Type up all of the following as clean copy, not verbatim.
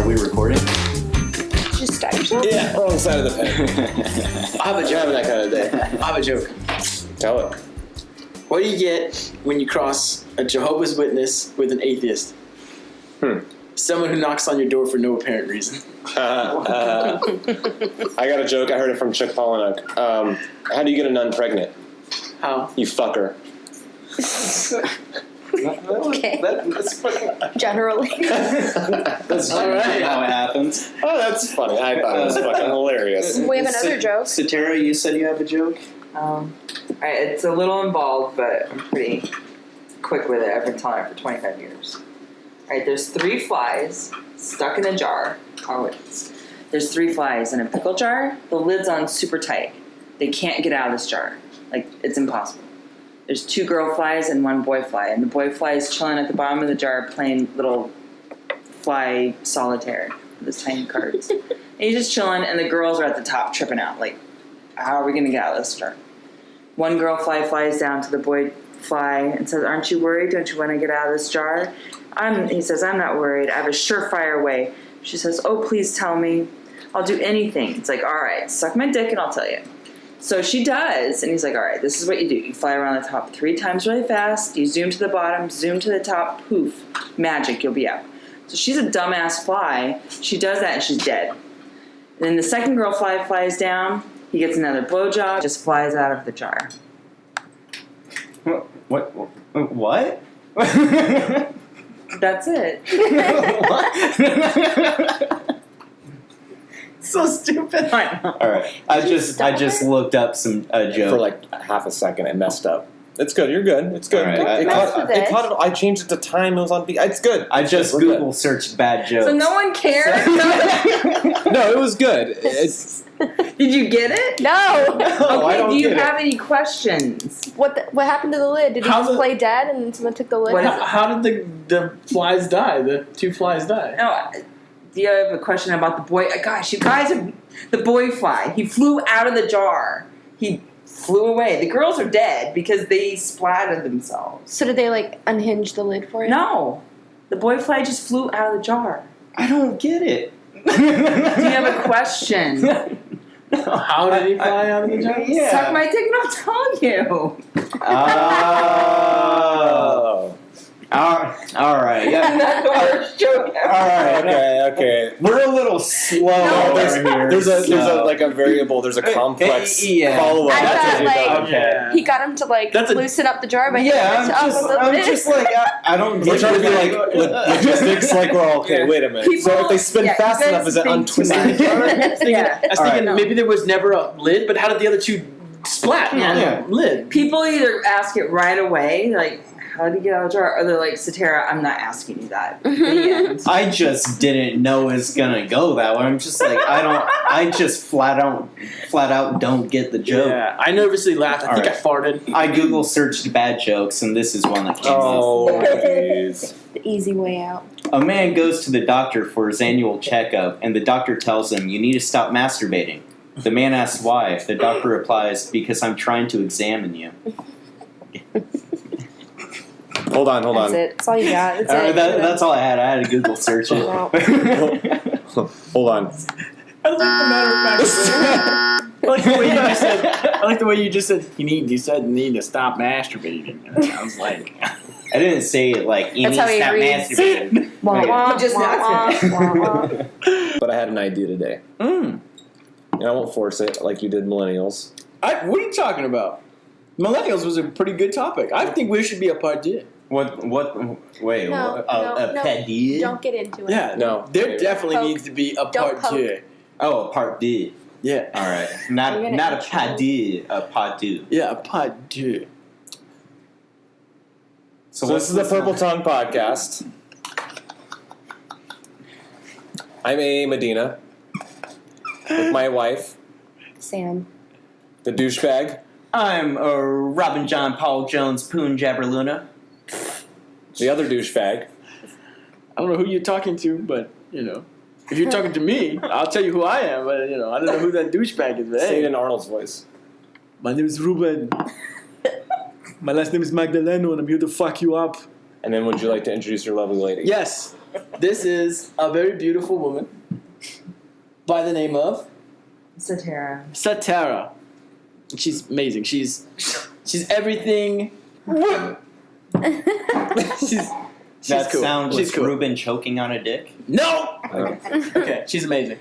Are we recording? Just start yourself? Yeah, wrong side of the pen. I have a joke. That kind of day. I have a joke. Tell it. What do you get when you cross a Jehovah's Witness with an atheist? Someone who knocks on your door for no apparent reason. I got a joke. I heard it from Chuck Palahniuk. How do you get a nun pregnant? How? You fuck her. Okay. That's fucking... Generally. That's All right. how it happens. Oh, that's funny. I thought it was fucking hilarious. We have another joke. Satara, you said you have a joke? Alright, it's a little involved, but I'm pretty quick with it. I've been telling it for 25 years. Alright, there's 3 flies stuck in a jar. There's 3 flies in a pickle jar. The lid's on super tight. They can't get out of this jar. Like, it's impossible. There's 2 girl flies and 1 boy fly. And the boy fly is chilling at the bottom of the jar playing little fly solitaire with his tiny cards. And he's just chilling, and the girls are at the top tripping out. Like, how are we going to get out of this jar? One girl fly flies down to the boy fly and says, "Aren't you worried? Don't you want to get out of this jar?" He says, "I'm not worried. I have a surefire way." She says, "Oh, please tell me. I'll do anything." It's like, "All right, suck my dick and I'll tell you." So she does, and he's like, "All right, this is what you do. You fly around the top 3 times really fast. You zoom to the bottom, zoom to the top, poof, magic, you'll be out." So she's a dumbass fly. She does that and she's dead. Then the second girl fly flies down. He gets another blowjob, just flies out of the jar. What? What? That's it. What? So stupid. All right, I just looked up some joke For like half a second, I messed up. It's good. You're good. It's good. All right, It caught it. I changed it to time. It was on beat. It's good. I just We're Google good. searched bad jokes. So no one cared? No, it was good. It's Did you get it? No. I Okay, don't do you get it. have any questions? What happened to the lid? Did he How just the- play dead and then someone took the lid? What is out? How did the flies die? The 2 flies die? No, do you have a question about the boy? Gosh, you guys are the boy fly. He flew out of the jar. He flew away. The girls are dead because they splattered themselves. So did they unhinge the lid for him? No, the boy fly just flew out of the jar. I don't get it. Do you have a question? How did he fly out of the jar? Yeah. Suck my dick and I'll tell you. All right. Yeah. That's the worst joke ever. All right. okay. We're a little slow over here. There's a so- like a variable. There's a complex yeah. follow up. I thought, okay. He got him to That's a- loosen up the jar by Yeah, hitting it up I'm with the just lid. like I don't. We're trying to be like logistics. Like we're all okay. Yeah. Wait a minute. People- So if they spin yeah, fast you enough, guys is it think untwisting too the jar? much. I was thinking Alright. maybe there was never a lid, but how did the other 2 splat on Yeah. the lid? People either ask it right away, like, how did you get out of the jar? Or they're like, Satara, I'm not asking you that. In the end. I just didn't know it's gonna go that way. I'm just like I just flat out don't get the joke. Yeah, I nervously laughed. I think I farted. I Google searched bad jokes and this is one that came up. Oh, jeez. The easy way out. A man goes to the doctor for his annual checkup and the doctor tells him you need to stop masturbating. The man asks why. The doctor replies, "Because I'm trying to examine you." Hold on. That's it. That's all you got. That's it. That's all I had. I had to Google search it. Wow. Hold on. I like the way you just said. I like the way you just said. You said you need to stop masturbating. I was like, I didn't say it like you That's need how to he stop reads. masturbating. Wah, wah, Just wah, not wah, wah, wah. But I had an idea today. And I won't force it like you did millennials. what are you talking about? Millennials was a pretty good topic. I think we should be a part 2. What? Wait, No, a no, pediad? Don't get into it. Yeah, No. there definitely Poke. needs to be a Don't part 2. Oh, a part D. Yeah, All right, You're gonna not a intro. padiad, a padu. yeah, a part 2. So this is the Purple Tongue Podcast. I'm A. Medina with my wife, Sam. the douchebag, I'm Robin John Paul Jones Poon Jabber Luna. the other douchebag. I don't know who you're talking to, but if you're talking to me, I'll tell you who I am. But I don't know who that douchebag is. But Say it hey, in Arnold's voice. my name is Reuben. My last name is Magdaleno, and I'm here to fuck you up. And then would you like to introduce your lovely lady? Yes, this is a very beautiful woman by the name of Satara. She's amazing. She's everything. she's That cool. sound She's was cool. Reuben choking on a dick. No. Okay. Okay, she's amazing.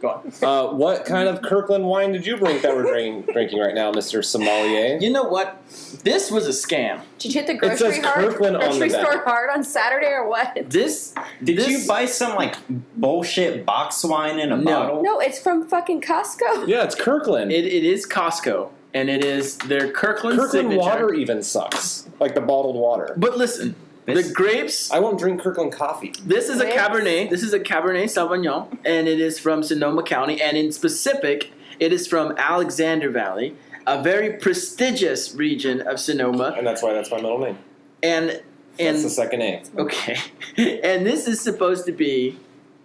Go on. What kind of Kirkland wine did you bring that we're drinking right now, Mr. Sommelier? You know what? This was a scam. Did you hit the It says Kirkland on the grocery back. store hard on Saturday or what? This Did this, you buy some like bullshit box wine in a No. bottle? No, it's from fucking Costco. Yeah, it's Kirkland. It is Costco, and it is their Kirkland Kirkland signature. water even sucks. Like the bottled water. But listen, This- the grapes. I won't drink Kirkland coffee. This is a Grapes? Cabernet. This is a Cabernet Sauvignon, and it is from Sonoma County, and in specific, it is from Alexander Valley, a very prestigious region of Sonoma, And that's why that's my middle name. and That's the second A. okay, and this is supposed to be,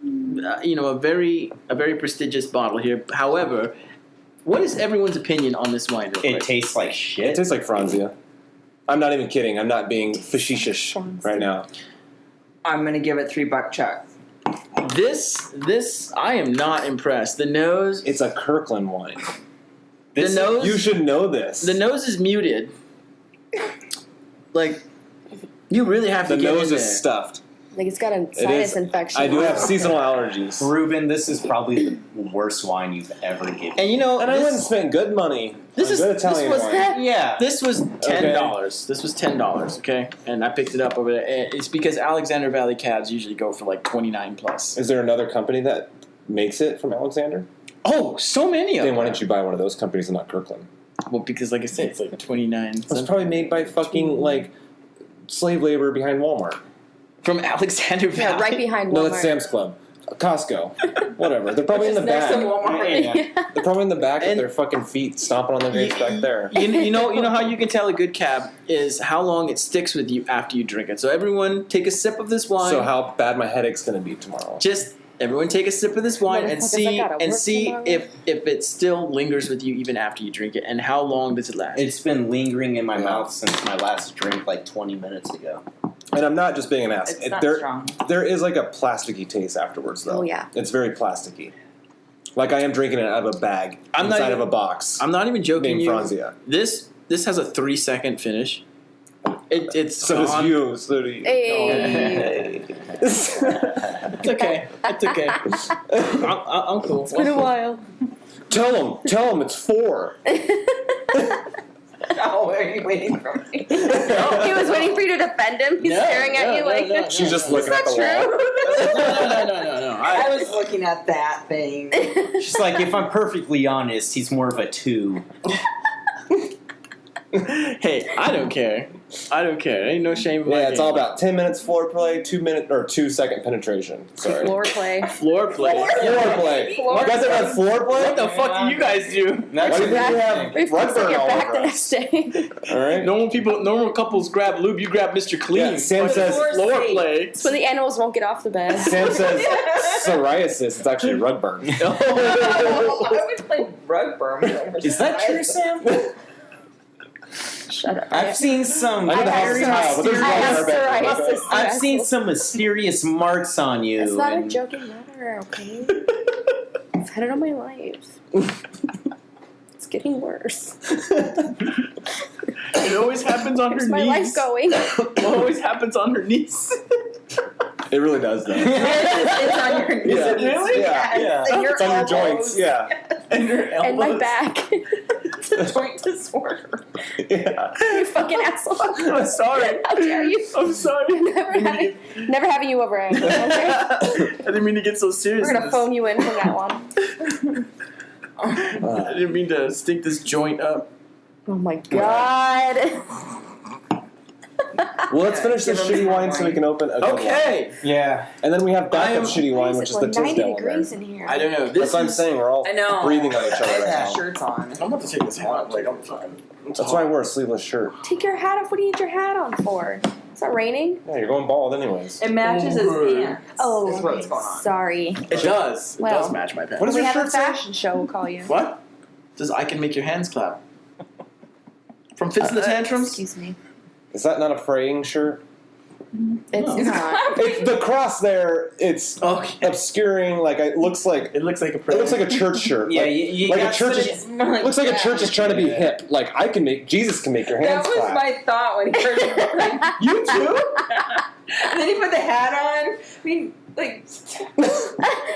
a very prestigious bottle here. However, what is everyone's opinion on this wine? Real It quick? tastes like It shit. tastes like Franzia. I'm not even kidding. I'm not being facetious right now. I'm gonna give it $3 Chuck. This I am not impressed. The nose, It's a Kirkland wine. the nose, You should know this. the nose is muted. Like, you really have to The get nose in is there. stuffed. Like it's got a It sinus is. infection. I do have seasonal allergies. Reuben, this is probably the worst wine you've ever given. And you know, And I went and this, spent good money This on is- good this Italian was- wine. Yeah. this was $10. This was $10. Okay, and I picked it up over there. And it's because Alexander Valley cabs usually go for like 29 plus. Is there another company that makes it from Alexander? Oh, so many of Then them. why didn't you buy one of those companies and not Kirkland? Well, because like I said, it's like 29 It's probably made by fucking like slave labor behind Walmart. from Alexander Valley. Yeah, right behind Walmart. No, that's Sam's Club, Costco, whatever. They're probably in the Next to back. Walmart. Yeah. They're probably in the back with And- their fucking feet stomping on the grapes back there. You know how you can tell a good cab is how long it sticks with you after you drink it. So everyone take a sip of this wine. So how bad my headache's gonna be tomorrow? Just everyone take a sip of this wine and Motherfuckers, I gotta work see tomorrow. if it still lingers with you even after you drink it, and how long does it last? It's been lingering in my Yeah. mouth since my last drink like 20 minutes ago. And I'm not just being an ass. It's not there, strong. there is like a plasticky taste afterwards, though. Oh, yeah. It's very plasticky. Like I am drinking it out of a bag I'm not inside even- of a box. I'm not even joking. named You Franzia. this has a 3-second finish. It's So does on. you. So do you. Hey. It's okay. It's okay. I'm cool. It's been a while. Tell him it's 4. Oh, are you waiting for me? He was waiting for you to defend him. He's No, staring at no, you no, like, no, She's just is looking at that the wall. true? No. I was looking at that thing. She's like, if I'm perfectly honest, he's more of a 2. Hey, I don't care. Ain't no shame in my Yeah, it's game. all about 10 minutes foreplay, 2-second penetration. Sorry. Floor play. floor play. Floorplay. Floor You guys ever had floorplay? What the fuck do you guys do? Why do you think we have We fix rug burn your all back over the us? next day. All right. Normal couples grab lube. You grab Mr. Clean. Yeah, Sam Fucking says floor play. It's when the animals won't get off the bed. Sam says psoriasis. It's actually rug burn. I would play rug burn. Is that true, Sam? Shut up. I've seen some. I know the house is tile, but there's I have one there. psoriasis. I've seen some mysterious marks on you. It's not a and- joking matter, okay? I've had it all my life. It's getting worse. It always happens on Where's her my knees. life going? It always happens on her knees. It really does, though. It's on your knees. Yeah. Really? Yeah. Yes. And your It's on your elbows. joints. Yeah. And your elbows. And my back. It's a joint disorder. Yeah. You fucking asshole. I'm sorry. How dare you? I'm sorry. Never having you over again, okay? I didn't mean to get so serious. We're gonna phone you in from that one. I didn't mean to stick this joint up. Oh my god. Well, let's finish this give him shitty some wine so we can open a good one. Okay. Yeah. And then we have I backup am- shitty wine, which is the 90 Tisdale one. degrees There. in here. I don't know. That's This what I'm is. saying. We're all I know. breathing on each other I right have now. shirts on. I'm about to take this hat off. Like, I'm fine. That's why I wear a sleeveless shirt. Take your hat off. What do you need your hat on for? It's not raining. Yeah, you're going bald anyways. It matches his pants. Oh, is what's going on. sorry. It does. It Well, does match my pants. What does we your have a shirt say? fashion show. We'll call you. What? Does I can make your hands clap? From Fits in the Tantrums? Excuse me. Is that not a praying shirt? It's not. The cross there, it's obscuring. Like it looks like It looks like a it looks like a church shirt. Yeah, like, you like a got church some- is looks like a church is trying to be hip. Like Jesus can make your hands That was clap. my thought when he first You too? And then he put the hat on. I mean, like,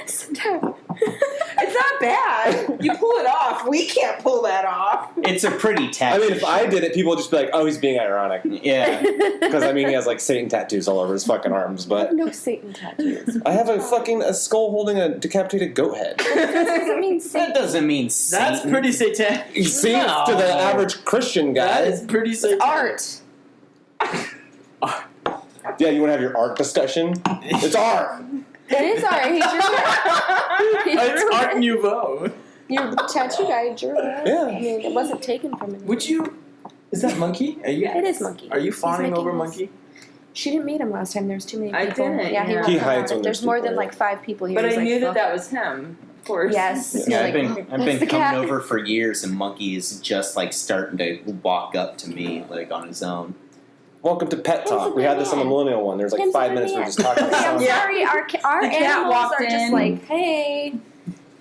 Sometimes. it's not bad. You pull it off. We can't pull that off. It's a pretty I tattoo. mean, if I did it, people would just be like, "Oh, he's being ironic," Yeah. because I mean, he has like Satan tattoos all over his fucking arms. I But have no Satan tattoos. I have a skull holding a decapitated goat head. That doesn't mean That Satan. doesn't mean That's Satan. pretty satanic. You see, No. to the average Christian guy. That is pretty satanic. Art. Yeah, you want to have your art discussion? It's art. It is art. He drew it. He It's drew Art it. Nouveau. Your tattoo guy drew it. Yeah. I mean, it wasn't taken from him. Would you? Is that Monkey? Are you? It is Monkey. Are you He's fawning making over this. Monkey? She didn't meet him last time. There was too many I people. didn't, Yeah, he yeah. won't He come hides out. when There's there's more people than there. like 5 people here. But He's I like, knew that fuck that it. was him. Of course. Yes. Yeah, Like, I've been that's the coming cat. over for years, and Monkey is just like starting to walk up to me like on his own. Welcome to Pet He's Talk. a We had this on the man. Millennial one. There's like Him's 5 a minutes where we're man. just talking Okay, I'm about Yeah. sorry. Our The cat animals walked are just in. like, hey,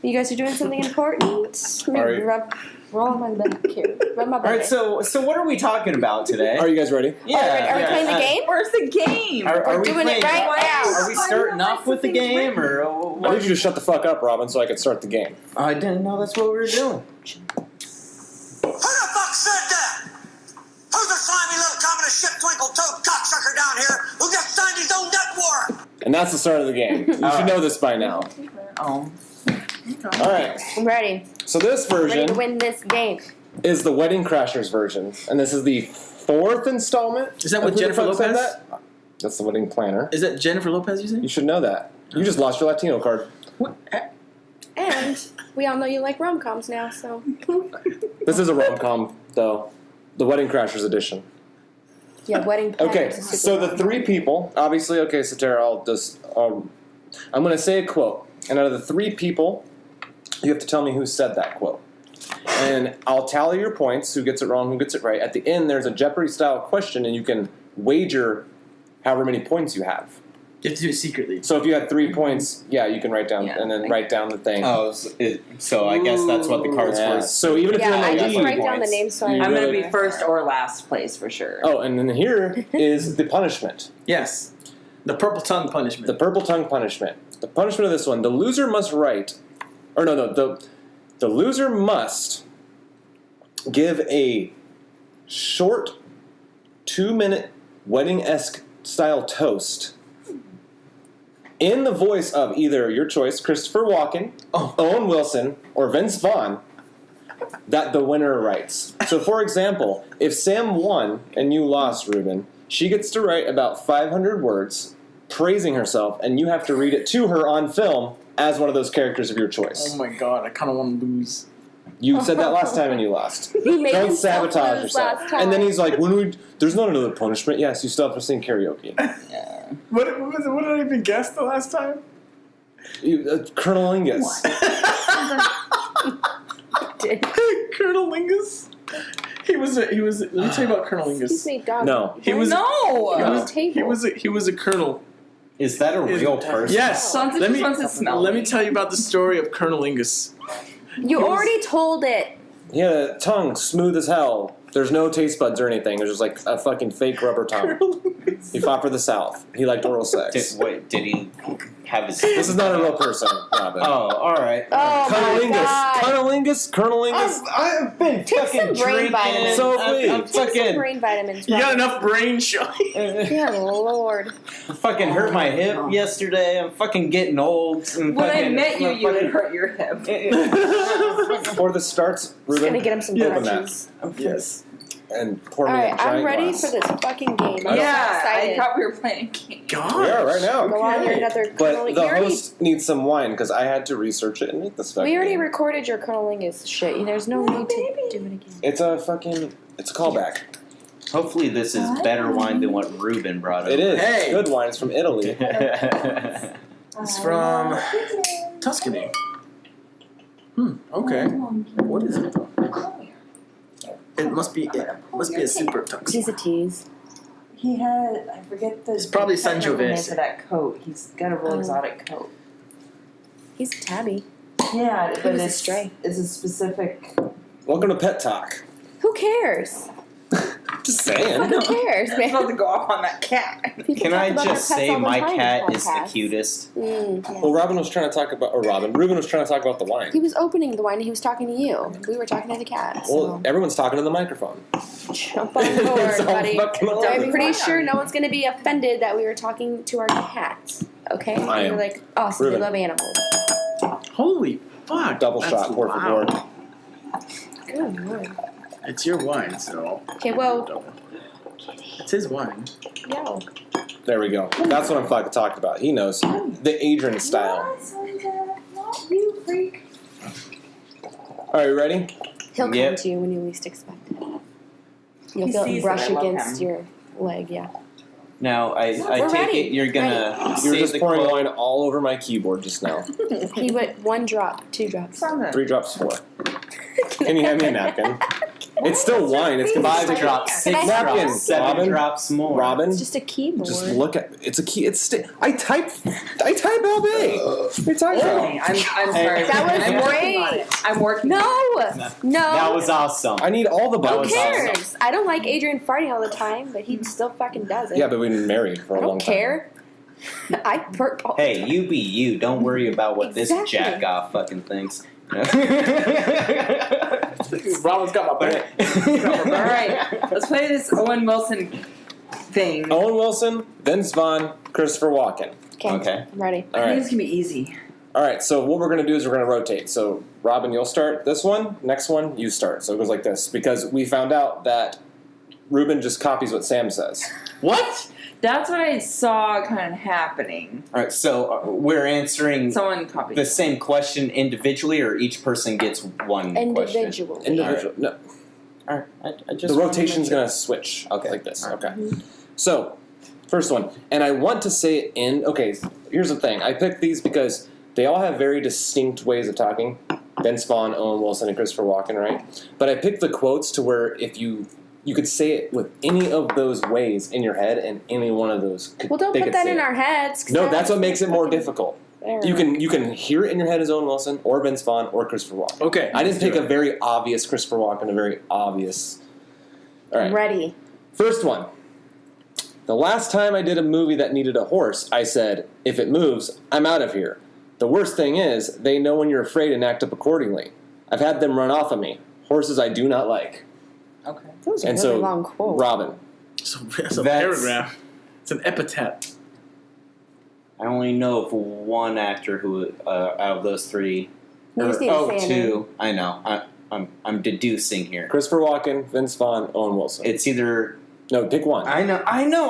you guys are doing something important. Let me Are you- roll my back here. Rub my All back. right, so what are we talking about today? Are you guys ready? Are we playing the game? Where's the game? Are We're we doing it playing- right now. Are we starting off with the game, or I need you to shut the fuck up, Robin, so I can start the game. I didn't know that's what we were doing. Who the fuck said that? Who's the slimy little communist shit twinkle toed cocksucker down here who just signed his own death warrant? And that's the start of the game. You should know this by now. Oh. All right. I'm ready. So this Ready to version win this game. is the Wedding Crashers version, and this is the 4th installment. Is that of with Who the Jennifer Fuck Said Lopez? That? That's the Wedding Planner. Is that Jennifer Lopez you You think? should know that. You just lost your Latino card. What? And we all know you like rom-coms now, so. This is a rom-com, though. The Wedding Crashers edition. Yeah, wedding planners Okay, is super so the rom-com. 3 people, obviously, okay, so Tara, I'm going to say a quote, and out of the 3 people, you have to tell me who said that quote. And I'll tally your points, who gets it wrong, who gets it right. At the end, there's a Jeopardy-style question, and you can wager however many points you have. You have to do it secretly. So if you had 3 points, yeah, you can write down, Yeah, and then I- write down the thing. Oh, so I guess that's what the cards Yeah. were. So even if Yeah, you're in the I lead, just write down the points, names so I you I'm remember. going to be first or last place for sure. Oh, and then here is the punishment. Yes. The purple tongue punishment. The purple tongue punishment. The punishment of this one: the loser must write, or no, the loser must give a short, 2-minute wedding-esque style toast in the voice of either your choice, Christopher Walken, Owen Wilson, or Vince Vaughn. That the winner writes. So, for example, if Sam won and you lost, Reuben, she gets to write about 500 words praising herself, and you have to read it to her on film as one of those characters of your Oh choice. my god, I kind of want to lose. You said that last time and you lost. He made Don't himself sabotage lose yourself. last time. And then he's like, there's not another punishment. Yes, you still have to sing karaoke. What did I even guess the last time? Colonel Lingus. Colonel Lingus? He was. Let me tell you about Colonel Excuse Lingus. me, dog. No. He was. No! He On was, the table. he was a colonel. Is that a real person? Yes. Swanson Let just me wants to smell let me. me tell you about the story of Colonel Lingus. You already told it. He had a tongue smooth as hell. There's no taste buds or anything. There's just like a fucking fake rubber tongue. Colonel Lingus. He fought for the South. He liked oral sex. Did he have his? This is not a real person, Robin. Oh, all right. Oh my god. Colonel Lingus. I've been Take fucking some brain drinking. vitamins. So I'm please. Take some fucking brain vitamins. You got Robin. enough brain, Shelly. Yeah, Lord. fucking hurt my hip yesterday. I'm fucking getting old. And When I fucking, met you, I'm you had fucking- hurt your hip. Before this starts, Just Reuben, gonna get him some open crutches. Yes. and pour me Alright, a giant I'm ready glass. for this fucking game. I'm Yeah, so I excited. thought we were playing a game. God. We are right now. Go on, you're another Colonel. But the you already, host needs some wine because I had to research it and make this fucking. we already recorded your Colonel Lingus shit. There's no need to do it again. It's a callback. Hopefully, this is better wine than what Reuben brought. It is. Hey. It's good wine. It's from Italy. It's from Tuscany. Okay. What is it though? It must be a super Tuscany. She's a tease. He had, I forget the It's probably technical name Sangiovese. for that coat. He's got a real exotic coat. He's tabby. Yeah, He but was a it's stray. It's a specific. Welcome to Pet Talk. Who cares? Just saying. Who cares, I'm man? about to go off on that cat. People Can talk I about their just pets say all the my time in cat is the podcasts. cutest? Yeah. Well, Reuben was trying to talk about the wine. He was opening the wine and he was talking to you. We were talking to the cat. So. Well, everyone's talking to the microphone. Jump on It's board, all buddy. fucking over. I'm pretty sure no one's going to be offended that we were talking to our cats. Okay? I am. We're like, oh, so Reuben. we love animals. Holy fuck! Double that's shot, por loud. favor. Good lord. It's your wine, so. Okay, well, Double. It's his wine. yo. There we go. That's what I'm fucking talking about. He knows the Adrian style. Not you, freak. All right, you ready? He'll come Yep. to you when you least expect it. You'll He feel sees it brush that I love against him. your leg, yeah. Now, I We're take ready. it you're gonna You were say just the pouring quote. wine all over my keyboard just now. He went 1 drop, 2 drops. 3 drops, 4. Can you hand me a napkin? It's still wine. It's gonna be 5 drops, Can 6 I have drops, napkin? 7 Robin? drops more. Robin, It's just a keyboard. just look at it's a key. It's I type all day. What are you talking about? I'm sorry. That was I'm working on great. it. I'm working. No! No! That was awesome. I need all the That Who buttons. was awesome. cares? I don't like Adrian farting all the time, but he still fucking does it. Yeah, but we've been married for I a long don't time. care. I fart all Hey, you be you. Don't worry about what this Exactly. jack off fucking thinks. Robin's got my back. All right, let's play this Owen Wilson thing. Owen Wilson, Vince Vaughn, Christopher Walken. Okay. I'm ready. All I think right. it's gonna be easy. All right, so what we're going to do is we're going to rotate. So, Robin, you'll start this one. Next one, you start. So it goes like this. Because we found out that Reuben just copies what Sam says. What? That's what I saw kind of happening. Alright, so we're answering Someone copied. the same question individually, or each person gets one question? Individually. Individual. No, Alright, I just the wanted to rotation's make going to switch Okay. like this. All right. Okay. So, first one. And I want to say it in... Okay, here's the thing. I picked these because they all have very distinct ways of talking. Vince Vaughn, Owen Wilson, and Christopher Walken, right? But I picked the quotes to where if you could say it with any of those ways in your head, and any one of those could, Well, don't they put could that say in it. our heads. 'Cause No, that's what makes it more difficult. There. You can hear it in your head as Owen Wilson, or Vince Vaughn, or Christopher Walken. Okay. I didn't pick a very obvious Christopher Walken, a very obvious... All right. I'm ready. First one. The last time I did a movie that needed a horse, I said, if it moves, I'm out of here. The worst thing is, they know when you're afraid and act up accordingly. I've had them run off of me. Horses I do not like. Okay. That was a And really so, long quote. Robin. So it's a That's- paragraph. It's an epithet. I only know of one actor who, out of those 3, You just need to say a 2. I know. I'm deducing here. Christopher Walken, Vince Vaughn, Owen Wilson. It's either No, pick one. I know.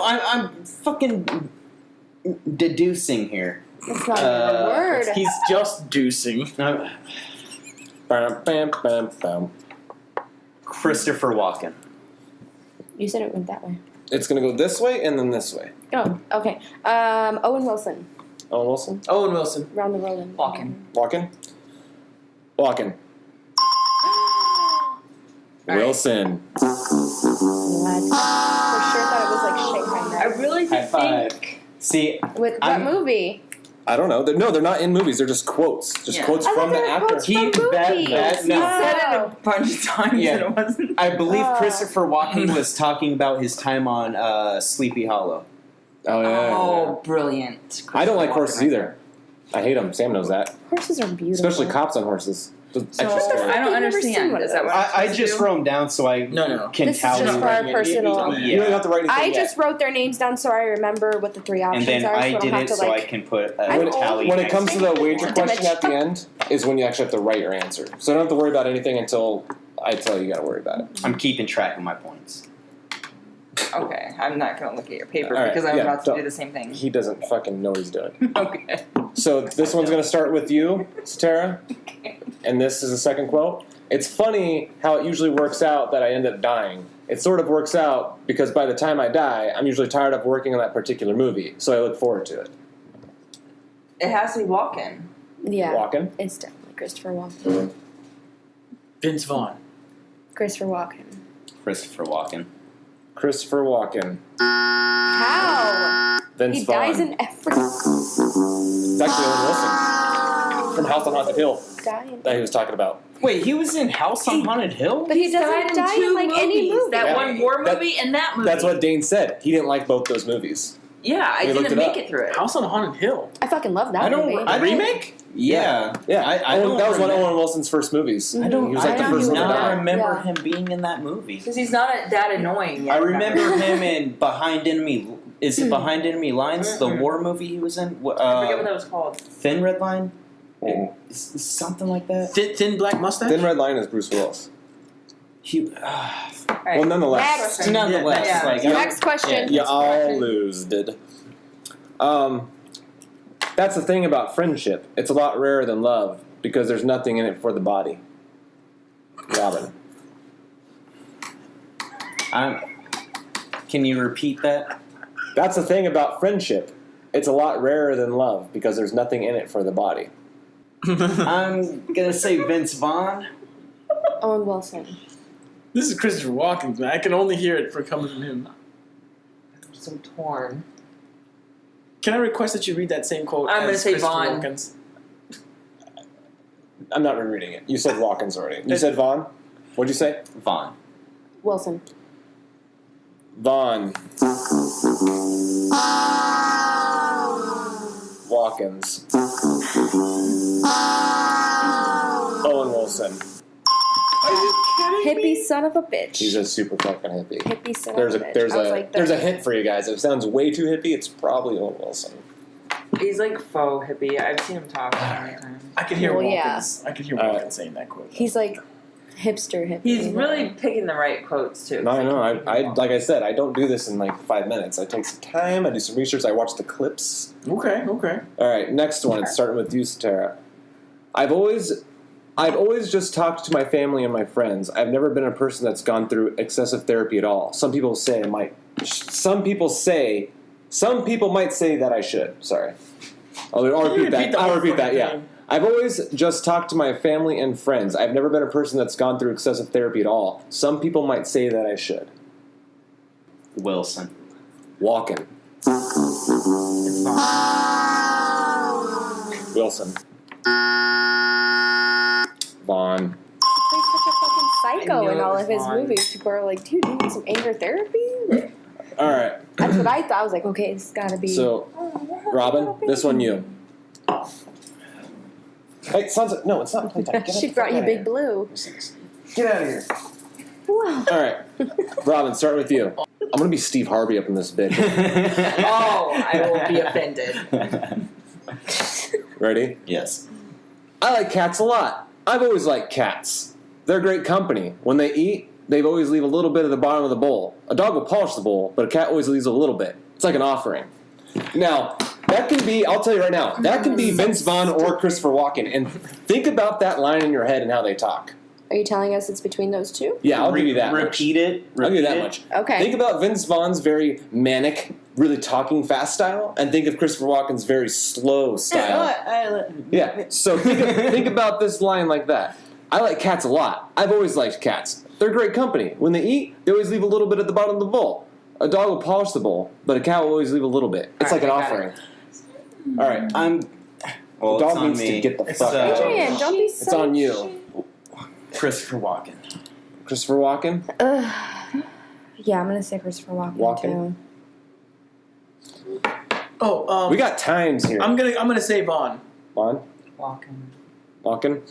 I'm fucking deducing here. That's not even a word. He's just deucing. No, Bam, bam, bam, bam. Christopher Walken. You said it went that way. It's going to go this way and then this way. Oh, okay. Owen Wilson. Owen Wilson? Owen Wilson. Round the world. and- Walken. Walken? Walken. right. Wilson. What? For sure thought it was like Shanghai I Nights. really High did five. think. See, With what I'm- movie? I don't know. No, they're not in movies. They're just quotes. Just Yeah. quotes I from thought the they were actor. quotes He- from that- movies. that- no. He said it Oh. a bunch of times Yeah. and it wasn't. I believe Oh. Christopher Walken was talking about his time on Sleepy Hollow. Oh, yeah. Oh, brilliant. I don't like Walken horses right either. I hate them. Sam knows that. Horses are beautiful. Especially cops on horses. Just So, extra scary. I don't I've never seen understand. one of Is that those. what I'm I supposed just to do? wrote them down so I No. can This is tally. just for our personal- You don't have to write anything I yet. just wrote their names down so I remember what the 3 And options then are. I so did don't have it to, so I like, can put I'm a old. tally. When it next comes to the it. wager question at the end, is when you actually have to write your answer. So I don't have to worry about anything until I tell you got to worry about it. I'm keeping track of my points. Okay, I'm not going to look at your paper All right, because I'm yeah, about to don't. do the same thing. He doesn't fucking know what he's doing. Okay. So this one's going to start with you, Satara, and this is the second quote. It's funny how it usually works out that I end up dying. It sort of works out because by the time I die, I'm usually tired of working on that particular movie, so I look forward to it. It has to be Walken. Yeah. Walken? It's definitely Christopher Walken. Vince Vaughn. Christopher Walken. Christopher Walken. Christopher Walken. How? Vince He Vaughn. dies in every It's actually Owen Wilson from House on Haunted Hill dying. that he was talking about. Wait, he was in House on Haunted Hill? But he doesn't die in like any movie. That Yeah. one war That- movie and that movie. That's what Dane said. He didn't like both those movies. Yeah, I We looked didn't it make up. it through it. House on Haunted Hill. I fucking love that I don't- movie. I don't- Remake? Yeah. Yeah, I don't that was one of remember- Owen Wilson's first movies. I don't. He was like I the don't first one to not die. remember Yeah. him being in that movie. Because he's not that annoying yet. I remember him in Behind Enemy. Is it Behind Enemy Lines? The Mm-mm. war movie he was in. I forget what that was called. Thin Red Line. Oh. Something like that. Thin black mustache? Thin Red Line is Bruce Willis. He. Alright. Well, nonetheless. Next. Nonetheless, Yeah. like Next question. You all lose, did. That's the thing about friendship. It's a lot rarer than love because there's nothing in it for the body. Robin. Can you repeat that? That's the thing about friendship. It's a lot rarer than love because there's nothing in it for the body. I'm gonna say Vince Vaughn. Owen Wilson. This is Christopher Walken, man. I can only hear it for coming from him. I'm so torn. Can I request that you read that same quote? I'm gonna as say Christopher Vaughn. Walken's? I'm not rereading it. You said Walken's already. You said Vaughn? What'd you say? Vaughn. Wilson. Vaughn. Walken's. Owen Wilson. Are you kidding Hippie son of a bitch. He's a super fucking hippie. Hippie son There's of a a bitch. there's I was a like, there's a hint for you guys. If it sounds way too hippie, it's probably Owen Wilson. He's like faux hippie. I've seen him talk so many times. I could hear Well, yeah. Walken's. I could hear Walken saying that quote. He's like hipster hippie. He's really picking the right quotes too. No, I know. I like I said, I don't do this in like 5 minutes. I take some time. I do some research. I watch the clips. Okay. All right, next one. It's starting with you, Satara. I've always just talked to my family and my friends. I've never been a person that's gone through excessive therapy at all. Some people might say that I should. Sorry. I'll repeat that. I'll repeat that. Yeah. I've always just talked to my family and friends. I've never been a person that's gone through excessive therapy at all. Some people might say that I should. Wilson. Walken. It's fine. Wilson. Vaughn. He's such a fucking I psycho knew in it all was of his Vaughn. movies. People are like, dude, you need some anger therapy? All right. That's what I thought. I was like, okay, it's gotta be. So, Robin, this one you. Hey, sounds like, no, it's not playtime. Get She the brought fuck you outta Big here. Blue. Get out of here. Wow. All right, Robin, start with you. I'm gonna be Steve Harvey up in this bitch. Oh, I will be offended. Ready? Yes. I like cats a lot. I've always liked cats. They're great company. When they eat, they always leave a little bit at the bottom of the bowl. A dog will polish the bowl, but a cat always leaves a little bit. It's like an offering. Now, that can be, I'll tell you right now, that can be Vince Vaughn or Christopher Walken. And think about that line in your head and how they talk. Are you telling us it's between those two? Yeah, I'll give you that much. Repeat it. I'll give you that Repeat much. Okay. Think about Vince Vaughn's very manic, really talking fast style, and think of Christopher Walken's very slow style. Yeah, so think about this line like that. I like cats a lot. I've always liked cats. They're great company. When they eat, they always leave a little bit at the bottom of the bowl. A dog will polish the bowl, but a cat will always leave a little bit. It's All like right, an I got offering. All right, Well, the it's dog on needs me. to get the It's, fuck out. Adrian, don't be so. It's on you. Christopher Walken. Christopher Walken? Yeah, I'm gonna say Christopher Walken, Walken. too. Oh, We got times here. I'm gonna say Vaughn. Vaughn? Walking. Walken?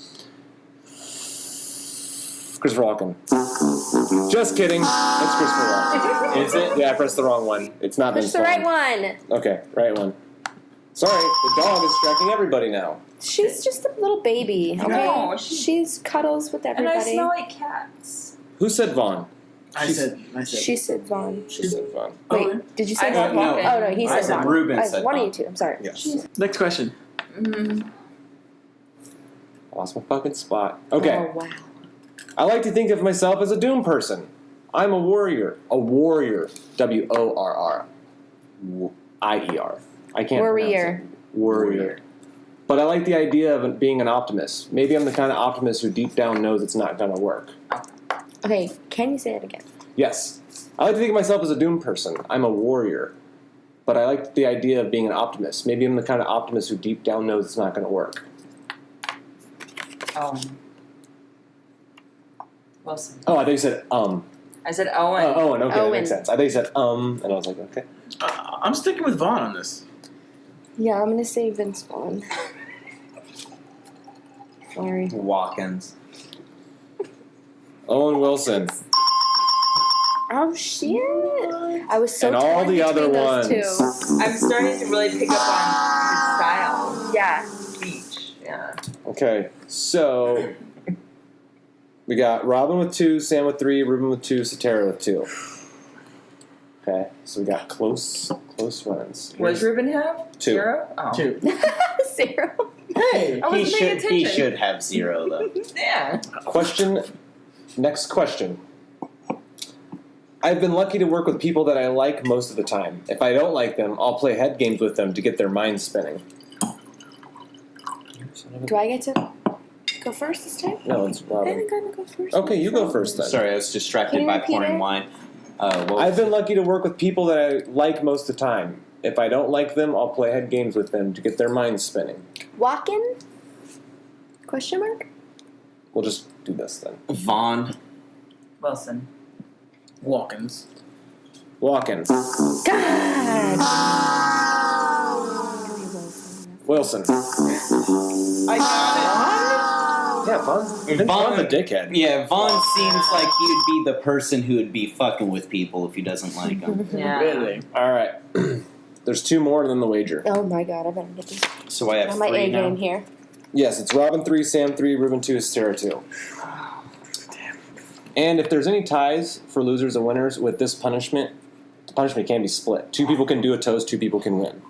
Christopher Walken. Just kidding. It's Christopher Walken. Is it? Yeah, I pressed the wrong one. It's not Push Vince the right Vaughn. one. Okay, right one. Sorry, the dog is distracting everybody now. She's just a little baby, okay? No, She's cuddles with And everybody. I smell like cats. Who said Vaughn? I said. She said Vaun. She said Vaughn. Wait, Okay. did you say I Vaughn? said Walken. Oh, no, he I said said Vaughn. Reuben said One of Vaughn. you two, I'm sorry. Yes. Next question. I lost my fucking spot. Okay. Oh, wow. I like to think of myself as a doom person. I'm a warrior. A warrior. WORR. IER. I can't Warrior. pronounce it. Warrior. But I like the idea of being an optimist. Maybe I'm the kind of optimist who deep down knows it's not going to work. Okay, can you say it again? Yes. I like to think of myself as a doom person. I'm a warrior. But I like the idea of being an optimist. Maybe I'm the kind of optimist who deep down knows it's not going to work. Wilson. Oh, I thought you said, I said Owen. Oh, Owen, okay, that Owen. makes sense. I thought you said, and I was like, okay. I'm sticking with Vaughn on this. Yeah, I'm gonna say Vince Vaughn. Sorry. Walkens. Owen Wilson. Oh shit! I was so And all torn the other between those ones. two. I'm starting to really pick up on his style. Yeah. Speech. Yeah. Okay, so we got Robin with 2, Sam with 3, Reuben with 2, Satara with 2. Okay, so we got close runs. What does Reuben have? 2. 0? Oh. 2. Zero. Hey! I wasn't paying attention. He should have 0 though. Yeah. Next question. I've been lucky to work with people that I like most of the time. If I don't like them, I'll play head games with them to get their minds spinning. Do I get to go first this time? No, it's I Robin. didn't gotta go first. Okay, you go first then. Sorry, I was distracted Can you by repeat pouring it? wine. I've been lucky to work with people that I like most of the time. If I don't like them, I'll play head games with them to get their minds spinning. Walken? Question mark? We'll just do this then. Vaughn. Wilson. Walkens. Walken. God! Wilson. I got Yeah, Vaughn's a dickhead. Yeah, Vaughn seems like he would be the person who would be fucking with people if he doesn't like them. it. Yeah. Really? All right. There's 2 more and then the wager. Oh my god, I better get this So I have on my 3 A now. game here. Yes, it's Robin 3, Sam 3, Reuben 2, Sarah 2. And if there's any ties for losers and winners with this punishment, the punishment can be split. 2 people can do a toast, 2 people can win.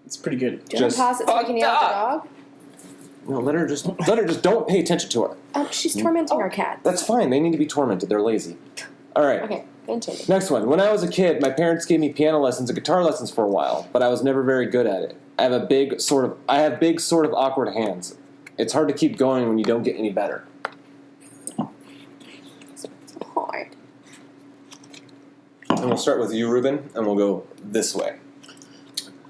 It's pretty good. Do you want to pause it so we can yell at the dog? No, let her just don't pay attention to her. Oh, she's tormenting our cat. That's fine. They need to be tormented. They're lazy. All right. Okay, continue. Next one. When I was a kid, my parents gave me piano lessons and guitar lessons for a while, but I was never very good at it. I have big sort of awkward hands. It's hard to keep going when you don't get any better. It's hard. And we'll start with you, Reuben, and we'll go this way.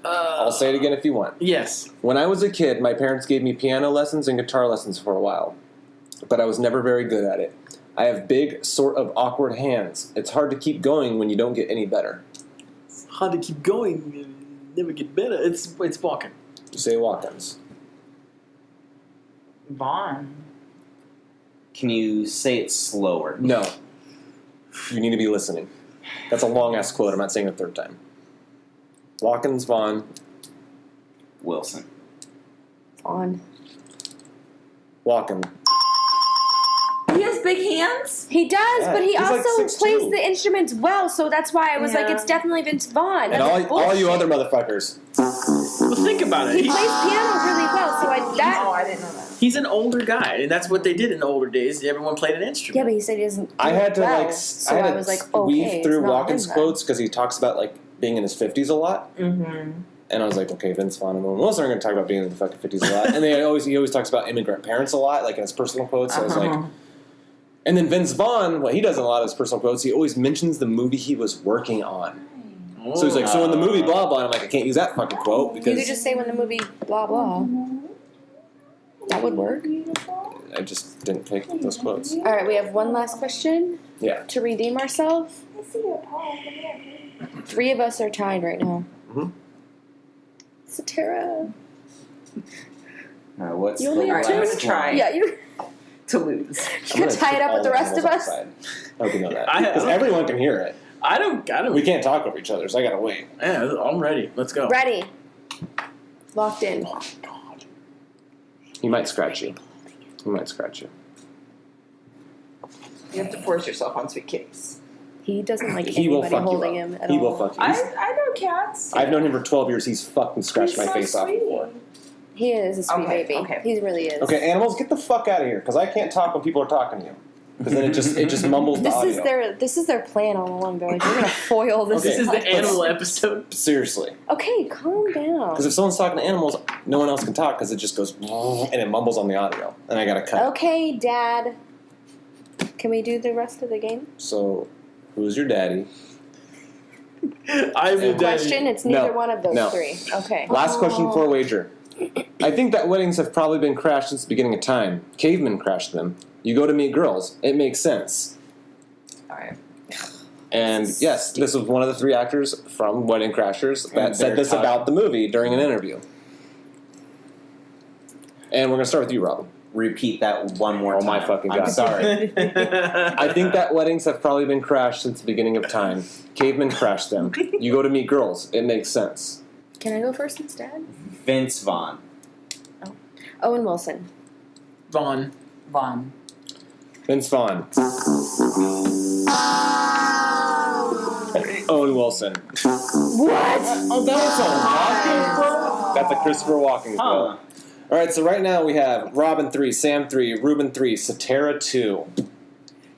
I'll say it again if you want. Yes. When I was a kid, my parents gave me piano lessons and guitar lessons for a while, but I was never very good at it. I have big, sort of awkward hands. It's hard to keep going when you don't get any better. It's hard to keep going and never get better. It's Walken. You say Walkens. Vaughn. Can you say it slower? No. You need to be listening. That's a long-ass quote. I'm not saying it a third time. Walkens, Vaughn, Wilson. On. Walken. He has big hands? He does, Yeah, but he he's like also 6'2". plays the instruments well, so that's why I was like, Yeah. it's definitely Vince Vaughn. And That's all you bullshit. other motherfuckers. Well, think about it. He plays piano really well, so I didn't know that. He's an older guy, and that's what they did in the older days. Everyone played an instrument. yeah, but he said he doesn't. I do had it to well, like, so I had I to was like, okay, weave through it's not Walken's him then. quotes because he talks about like being in his 50s a lot. Mm-hmm. And I was like, okay, Vince Vaughn and Owen Wilson are going to talk about being in the fucking 50s a lot. And he always talks about immigrant parents a lot, like in his personal quotes. So I was like, and then Vince Vaughn, what he does in a lot of his personal quotes, he always mentions the movie he was working on. So he's like, so in the movie blah blah, and I'm like, I can't use that fucking quote You because could just say when the movie blah blah. That would work. I just didn't take those quotes. All right, we have one last question Yeah. to redeem ourselves. 3 of us are tied right now. Mhm. Satara. What's You the only have last two? I'm gonna try. one? Yeah, you To lose. can tie it up with the rest of us. I hope you know that. I- Because everyone can hear it. I don't. We can't talk over each other, so I gotta wait. Yeah, I'm ready. Let's go. Ready. Locked in. Oh, God. He might scratch you. He might scratch you. You have to force yourself on sweet kitties. He doesn't like He will anybody fuck you holding up. him at He all. will fuck you. I know cats. I've known him for 12 years. He's fucking scratched He's my so face off sweet. before. He is a sweet Okay, baby. okay. He really is. Okay, animals, get the fuck out of here, because I can't talk when people are talking to you. Because then it just mumbles the This audio. is their plan all along. They're like, we're gonna foil this. This is the podcast. animal episode. Seriously. Okay, calm down. Because if someone's talking to animals, no one else can talk because it just goes and it mumbles on the audio. And I gotta cut. Okay, Dad. Can we do the rest of the game? So, Who's your daddy? I'm the Question, it's No, neither one of those no. three. Okay. Last question for a wager. I think that weddings have probably been crashed since the beginning of time. Cavemen crashed them. You go to meet girls. It makes sense. Alright. And yes, this was one of the 3 actors from Wedding Crashers that said this about the movie during an interview. And we're going to start with you, Robin. Repeat that one more time. Oh my fucking God. I'm sorry. I think that weddings have probably been crashed since the beginning of time. Cavemen crashed them. You go to meet girls. It makes sense. Can I go first instead? Vince Vaughn. Owen Wilson. Vaughn. Vince Vaughn. Owen Wilson. What? Oh, that was a Walken quote? That's a Christopher Walken quote. All right, so right now we have Robin 3, Sam 3, Reuben 3, Satara 2.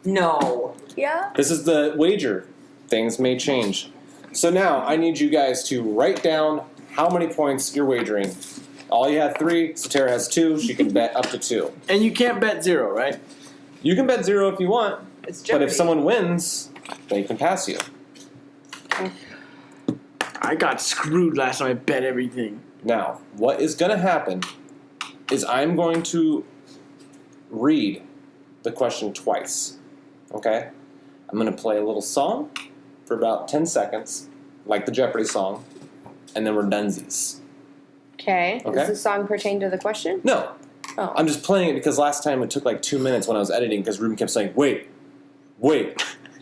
No. Yeah? This is the wager. Things may change. So now I need you guys to write down how many points you're wagering. All you have 3, Satara has 2, she can bet up to 2. And you can't bet 0, right? You can bet 0 if you want, It's but Jeopardy. if someone wins, they can pass you. I got screwed last time I bet everything. Now, what is going to happen is I'm going to read the question twice. Okay? I'm going to play a little song for about 10 seconds, like the Jeopardy song, and then we're donesies. Okay. Okay. Does the song pertain to the question? No, Oh. I'm just playing it because last time it took like 2 minutes when I was editing because Ruben kept saying, wait,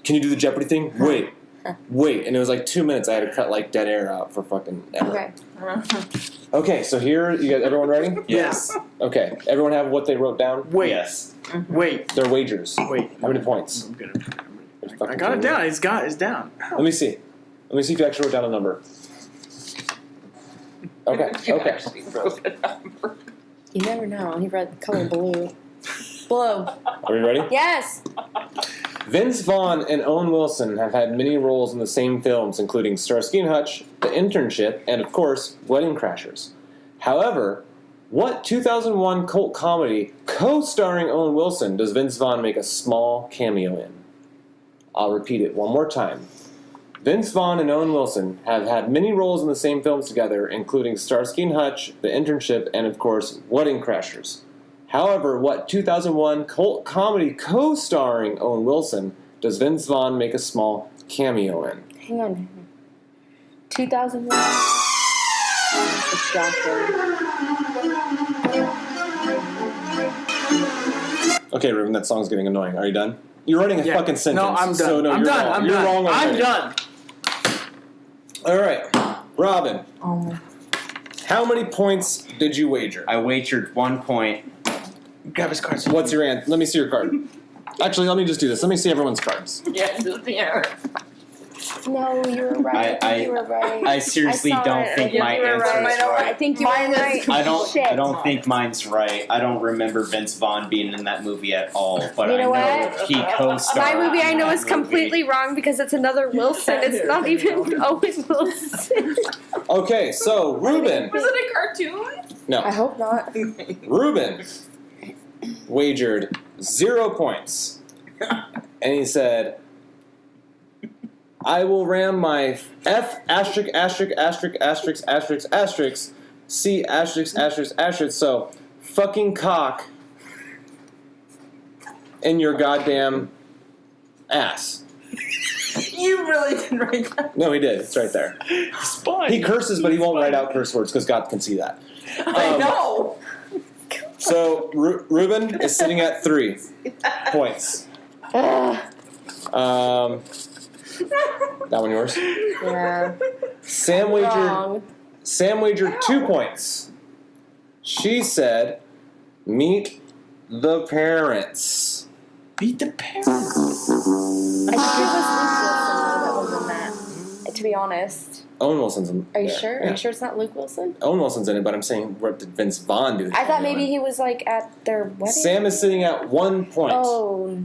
can you do the Jeopardy thing? Wait. And it was like 2 minutes. I had to cut like dead air out for fucking ever. Okay. Okay, so here, you guys, everyone ready? Yes. Okay, everyone have what they wrote down? Wait. Yes. Wait. Their wagers. Wait. How many points? I'm gonna. I got it down. It's down. Let me see. Let me see if you actually wrote down a number. Okay, You okay. actually wrote a number. You never know. He read the color blue. Blue. Are we ready? Yes. Vince Vaughn and Owen Wilson have had many roles in the same films, including Starsky and Hutch, The Internship, and of course, Wedding Crashers. However, what 2001 cult comedy co-starring Owen Wilson does Vince Vaughn make a small cameo in? I'll repeat it one more time. Vince Vaughn and Owen Wilson have had many roles in the same films together, including Starsky and Hutch, The Internship, and of course, Wedding Crashers. However, what 2001 cult comedy co-starring Owen Wilson does Vince Vaughn make a small cameo in? Hang on. 2001. It's Doctor. Okay, Ruben, that song's getting annoying. Are you done? You're writing a Yeah. fucking sentence. No, I'm done. So no, I'm you're done. wrong. I'm You're done. wrong I'm already. done. All right, Robin. Oh. How many points did you wager? I wagered 1 point. Grab his cards. What's your answer? Let me see your card. Actually, let me just do this. Let me see everyone's cards. Yeah. No, you were right. You were right. I seriously saw don't it. think I my you were answer right. is right. I think you were Mine is right. I Shit. don't think mine's right. I don't remember Vince Vaughn being in that movie at all. But You know I know what? he co-starred. My movie I in know that is completely wrong because it's another Wilson. It's not even Owen Wilson. Okay, so Ruben. Was it a cartoon? I No, hope not. Ruben wagered 0 points, and he said, "I will ram my F asterisk asterisk asterisk asterisk asterisk asterisk C asterisk asterisk asterisk so fucking cock in your goddamn ass." You really didn't write that. No, he did. It's right there. Spine. He curses, but he won't write out curse words because God can see that. I know. So Ruben is sitting at 3 points. Ugh. That one yours. Yeah. Sam wagered Wrong. 2 points. She said, "Meet the parents." Beat the parents. I think it was Luke Wilson though that was in that. To be honest. Owen Wilson's in Are you there. sure? Yeah. Are you sure it's not Luke Wilson? Owen Wilson's in it, but I'm saying what did Vince Vaughn do? I thought maybe he was like at their wedding. Sam is sitting at 1 point. Oh no.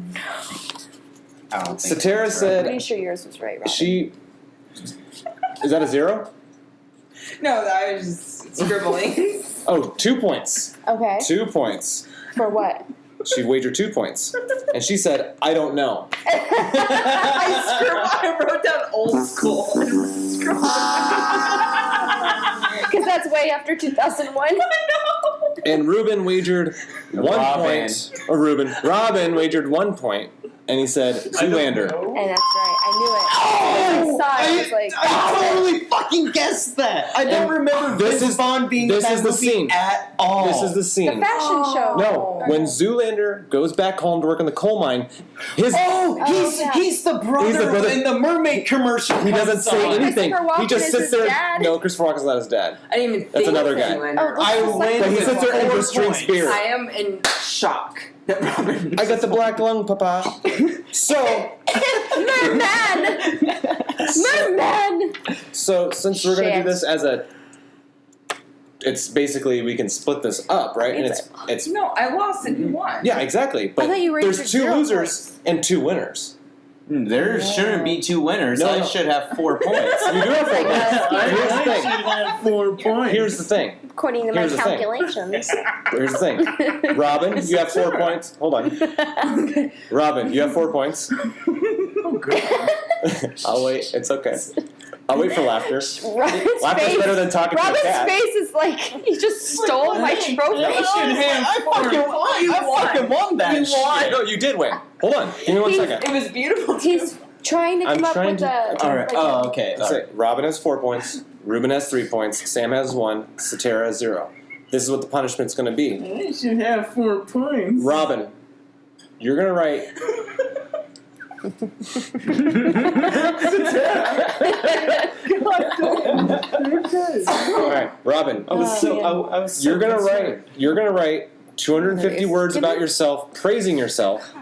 I don't think Satara that's said- Pretty sure yours was right, Robin. She is that a 0? No, I was just scribbling. Oh, 2 points. Okay. 2 points. For what? She wagered 2 points. And she said, I don't know. I wrote down old school. Because that's way after 2001. And Reuben wagered 1 Robin. point. Or Robin wagered 1 point. And he said, Zoolander. And that's right. I knew it. I saw it. I was like, I totally fucking guessed that. I don't remember Vince Vaughn being in that movie at all. This is the the scene. fashion show. No, when Zoolander goes back home to work in the coal mine, he's He's the brother. in the mermaid commercial. he doesn't comes say on. anything. Christopher Walken He just is sits his there. dad? No, Christopher Walken's not his dad. I didn't even think That's another of guy. Zoolander. Oh, I this is win. But he with sits there and 4 just drinks points. beer. I am in shock that Robin. I got the black lung, Papa. So, Merman! so since we're gonna do Shit. this as it's basically we can split this up, right? And it's No, I lost and you won. yeah, exactly. But thought you raised there's your 2 0 losers and 2 winners. There shouldn't be 2 winners. No, I no. should have 4 points. You do have 4 Like, points. Here's the thing. have 4 points. Here's the thing. According to my Here's the thing. calculations. Here's the thing. Robin, you have 4 points. Hold on. Robin, you have 4 points. Oh, God. I'll wait. It's okay. I'll wait for laughter. Robin's Laughter's face. better than talking to a Robin's cat. face is like he just stole my trophy. I fucking won that You shit. won. No, you did win. Hold on. Give me 1 second. It was beautiful. He's trying to I'm come up trying with to- a. All right. like Oh, okay. That's it. Robin has 4 points. Reuben has 3 points. Sam has 1. Satara has 0. This is what the punishment's going to be. I should have 4 points. Robin, you're going to write. All right, Robin. I was so. yeah. I was. So You're gonna concerned. write. You're gonna write 250 words about yourself, praising yourself.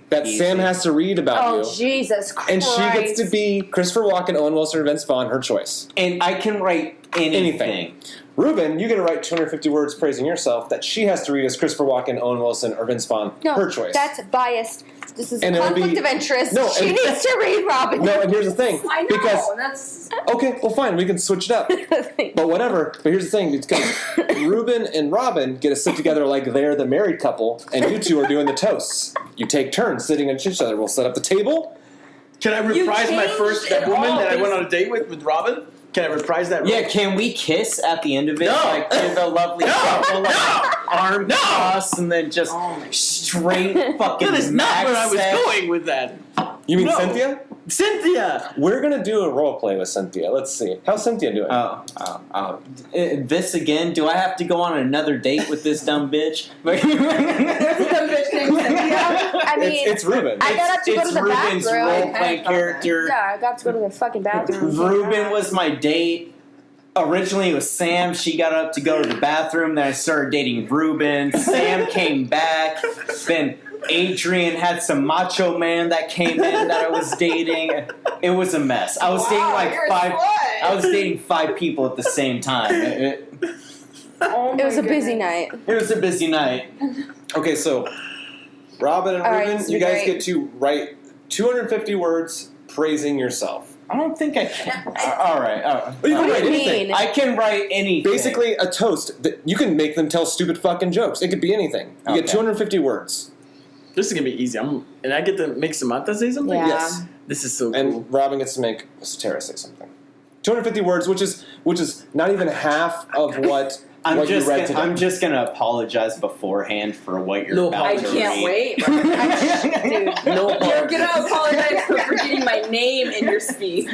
That Easy. Sam has to read about Oh you, Jesus Christ! and she gets to be Christopher Walken, Owen Wilson, or Vince Vaughn, her choice. And I can write anything. Reuben, you get to write 250 words praising yourself that she has to read as Christopher Walken, Owen Wilson, or Vince Vaughn, No, her choice. that's biased. This is And a it'll conflict be- of interest. No, she and- needs to read Robin. No, and here's the thing. I know. Because That's okay, well, fine, we can switch it up. But whatever. But here's the thing: it's because Reuben and Robin get to sit together like they're the married couple, and you two are doing the toasts. You take turns sitting next to each other. We'll set up the table. Can I reprise my changed first it woman all. that I went on a date with Robin? Can I reprise that? Yeah, can we kiss at the end of it? No. Like give a lovely couple, like, arm No. toss and then just Oh my- straight fucking That is not max where I was sex. going with that. You mean No. Cynthia? Cynthia! We're gonna do a role play with Cynthia. Let's see. How's Cynthia doing? This again? Do I have to go on another date with this dumb bitch? There's a dumb bitch named Cynthia. I mean, it's Reuben. I got to go to the Ruben's bathroom. role-playing character. Yeah, I got to go to the fucking bathroom. Reuben was my date. Originally it was Sam. She got up to go to the bathroom. Then I started dating Reuben. Sam came back. Then Adrian had some macho man that came in that I was dating. It was a mess. I was dating like you're a 5. slut. I was dating 5 people at the same time. Oh It was my a busy goodness. night. It was a busy night. Okay, so Robin and All right, Reuben, this you is guys great. get to write 250 words praising yourself. I don't think I can. All right. But you can What write do you anything. mean? I can write anything. Basically, a toast. That you can make them tell stupid fucking jokes. It could be anything. You get Okay. 250 words. This is gonna be easy. And I get to make Samantha say something? Yeah. Yes. This is so cool. And Robin gets to make Satara say something. 250 words, which is not even half of what I'm you just read gonna, today. I'm just gonna apologize beforehand for what you're No about I to can't read. wait. Dude, No You're gonna apologize for forgetting my name in your speech.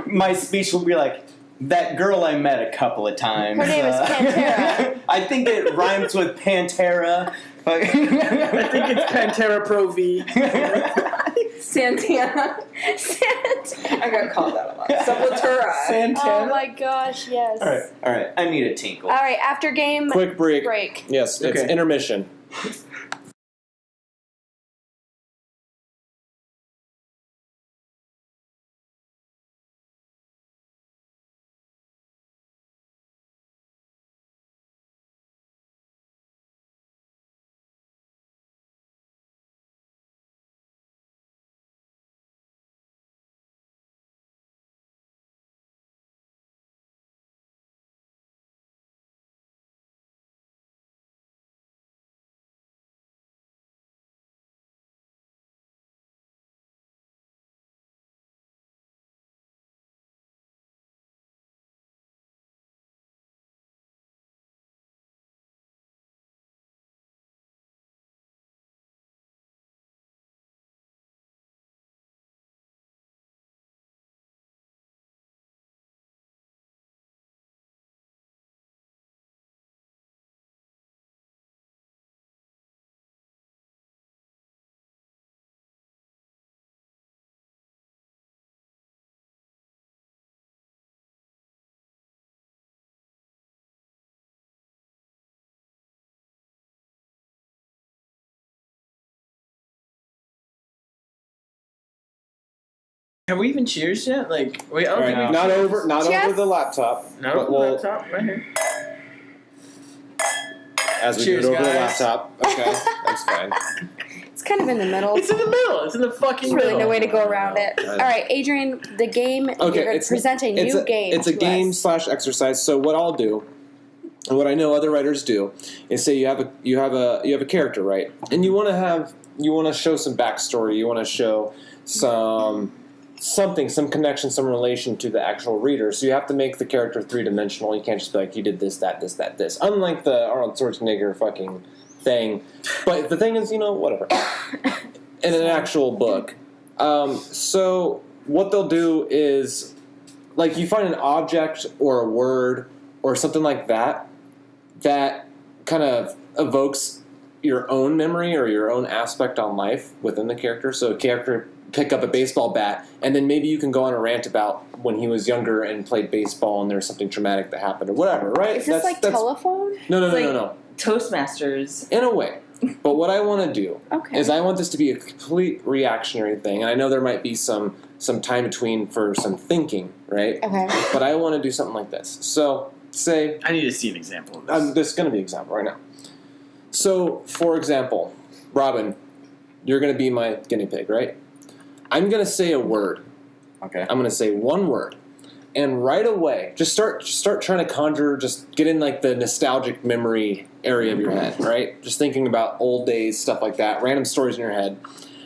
My speech will be like, that girl I met a couple of times. Her name is Pantera. I think it rhymes with Pantera. I think it's Pantera Pro V. Santana. I got called that a lot. Sepultura. Oh my gosh, yes. All right. I need a tinkle. All right, after game Quick break. break. Yes, it's Okay. intermission. Have we even cheers yet? Like, wait, I All don't right, think not we've over, not Yes. over the laptop. No, but we'll, laptop right here. as we Cheers, do it over the guys. laptop. Okay, that's fine. It's kind of in the middle. It's in the middle. It's in the fucking There's really middle. no way to go around it. I All know. right, Adrian, the game. Okay, you're going to it's present a new game. It's a to game us. / exercise. So what I'll do, and what I know other writers do, is say you have a character, right? And you want to show some backstory. You want to show some connection, some relation to the actual reader. So you have to make the character 3-dimensional. You can't just be like, he did this, that, this, that, this. Unlike the Arnold Schwarzenegger fucking thing. But the thing is, whatever. In an actual book. So what they'll do is, like, you find an object or a word or something like that kind of evokes your own memory or your own aspect on life within the character. So a character pick up a baseball bat, and then maybe you can go on a rant about when he was younger and played baseball and there's something traumatic that happened or whatever, right? Is this like telephone? No. Toastmasters. In a way. But what I want to do Okay. is I want this to be a complete reactionary thing, and I know there might be some time between for some thinking, right? Okay. But I want to do something like this. So, say, I need to see an example of this. there's going to be an example right now. So, for example, Robin, you're going to be my guinea pig, right? I'm going to say a word. Okay. I'm going to say one word. And right away, just start trying to conjure, just get in like the nostalgic memory area of your head, right? Just thinking about old days, stuff like that, random stories in your head.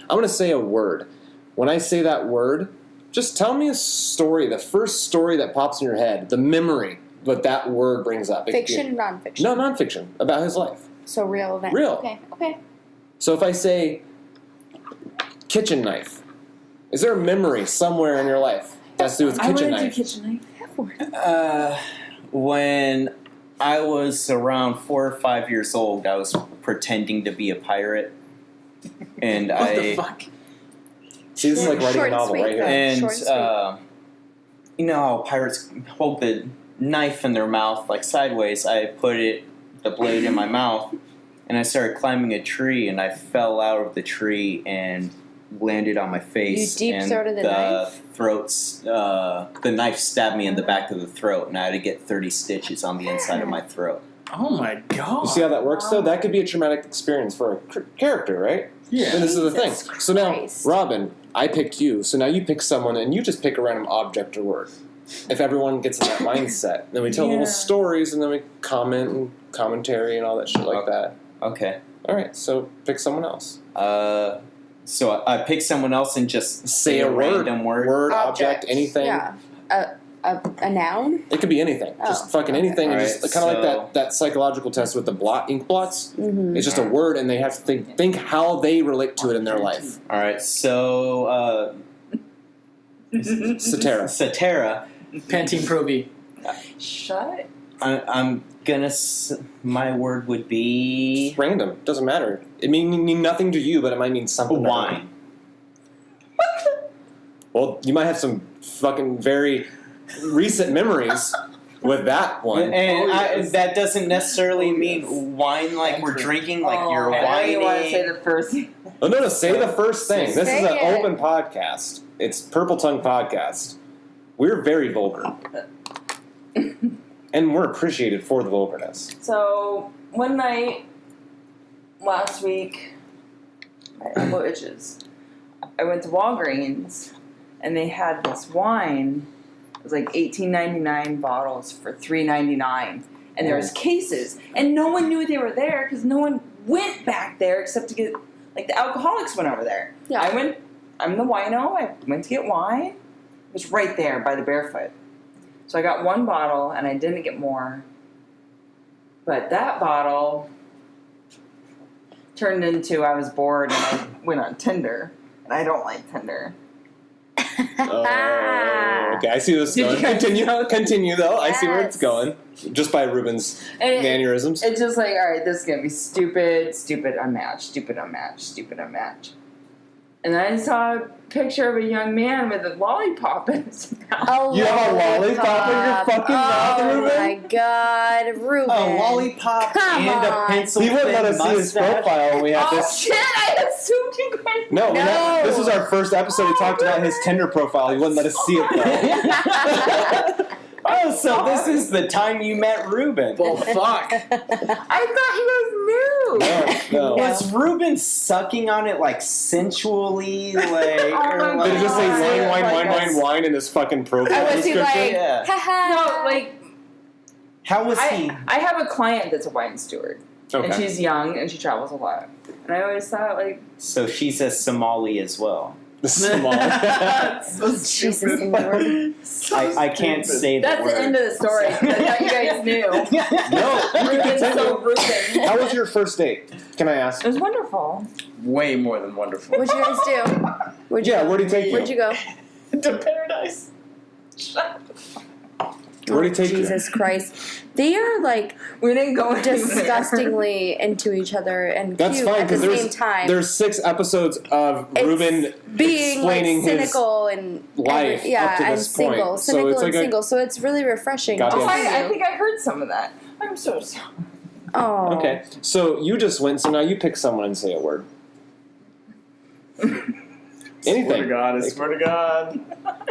I'm going to say a word. When I say that word, just tell me a story, the first story that pops in your head, the memory that that word brings up. It could be- Fiction, nonfiction? No, nonfiction, about his life. So real event. Real. Okay. So if I say kitchen knife, is there a memory somewhere in your life that's to do with I kitchen want to knife? do kitchen knife. When I was around 4 or 5 years old, I was pretending to be a pirate, and What the fuck? See, this is like writing a Short and novel sweet, right here. though. And Short and sweet. you know how pirates hold the knife in their mouth like sideways. I put the blade in my mouth, and I started climbing a tree, and I fell out of the tree and landed on my face. You deep and throated the knife? The knife stabbed me in the back of the throat, and I had to get 30 stitches on the inside of my throat. Oh my god. You see how that works, though? That could be a traumatic experience for a character, right? Yeah. And this is the thing. Jesus So now, Christ. Robin, I picked you. So now you pick someone, and you just pick a random object or word. If everyone gets in that mindset, then we tell little stories, and then we comment and commentary and all that shit like that. Okay. All right, so pick someone else. So I pick someone else and just Say a word. random word. Word, object, anything. Yeah. A noun? It could be anything. Oh, Just fucking okay. anything. And Alright, just kind of so- like that psychological test with the ink blots. Mm-hmm. It's just a word, and they have to think how they relate to it in their life. All right. So Satara. Satara. Pantene Pro V. Shut. I'm gonna. My word would be It's random. Doesn't matter. It may mean nothing to you, but it might mean something. wine. Well, you might have some fucking very recent memories with that one. And that doesn't necessarily mean wine like we're drinking, like you're I know you want to whining. say the first. Oh no! Say the first thing. This Say is an it. open podcast. It's Purple Tongue Podcast. We're very vulgar, and we're appreciated for the vulgarness. So one night last week, my elbow itches. I went to Walgreens, and they had this wine. It was like $18.99 bottles for $3.99, and there was cases, and no one knew they were there because no one went back there except to get like the alcoholics went over there. Yeah. I'm the wino. I went to get wine. It was right there by the Barefoot. So I got one bottle, and I didn't get more. But that bottle turned into I was bored, and I went on Tinder, and I don't like Tinder. Oh, okay, I see where this is Did going. you guys know that? Continue though. I see where it's Yes. going. Just by Ruben's And mannerisms. It's just like, all right, this is gonna be stupid, unmatched, stupid, unmatched. And then I saw a picture of a young man with a lollipop in his mouth. Oh, You have a lollipop in your fucking mouth, Ruben? Oh my god, Ruben. A lollipop Come and a on. pencil. He wouldn't let thin us see his mustache. profile when we had Oh this. shit! I assumed you No, No. this was our first episode. We talked about his Tinder profile. He wouldn't let us see it though. Oh, so this is the time you met Reuben. Well, fuck. I thought you guys knew. No. Was Reuben sucking on it like sensually, like? Oh my Did it just say God. wine in his fucking profile Oh, was he description? like, Yeah. haha? No, like How was he? I have a client that's a wine steward, and Okay. she's young and she travels a lot. And I always thought like So she's a Somali as well. Small. Jesus, Lord. I can't say the that's word. the end of the story. I thought you guys knew. No, you can Reuben's continue. so Reuben. How was your first date? Can I ask? It was wonderful. Way more than wonderful. What'd you guys do? Where'd you Yeah, go? where'd he take you? Where'd you go? To paradise. Where'd he take Jesus Christ. They are like We didn't go anywhere. disgustingly into each other and That's cute fine at the because same time. there's 6 episodes of It's Reuben being explaining like cynical and life yeah, up to and this single, point. So cynical it's and like a- single. So it's really refreshing. Goddamn. Oh, to I see you. think I heard some of that. I'm so sorry. Oh, Okay, so you just went. So now you pick someone and say a word. Anything. Swear to God, I swear to God.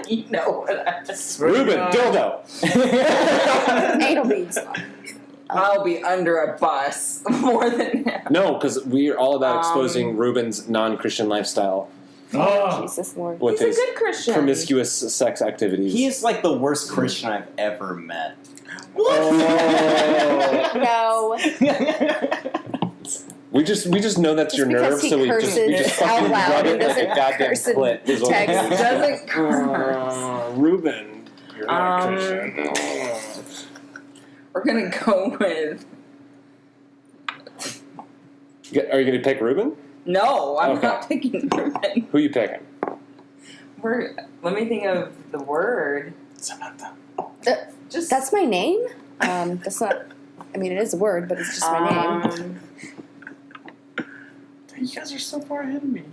You know what I just. Swear to Reuben, God. dildo. anal beads. I'll be under a bus more than him. No, because we're all about exposing Reuben's non-Christian lifestyle Oh. Jesus Lord. with He's a his good Christian. promiscuous sex activities. He is like the worst Christian I've ever met. Oh. No. we just know that's Just your because nerve, he so we curses just fucking out loud rub it and like a doesn't goddamn curse in clit. Is what text. we do. Doesn't curse. Reuben, you're not Christian. We're gonna go with. Are you going to pick Reuben? No, I'm Okay. not picking Reuben. Who are you picking? Let me think of the word. Samantha. Just That's my name. That's not. I mean, it is a word, but it's just my name. You guys are so far ahead of me.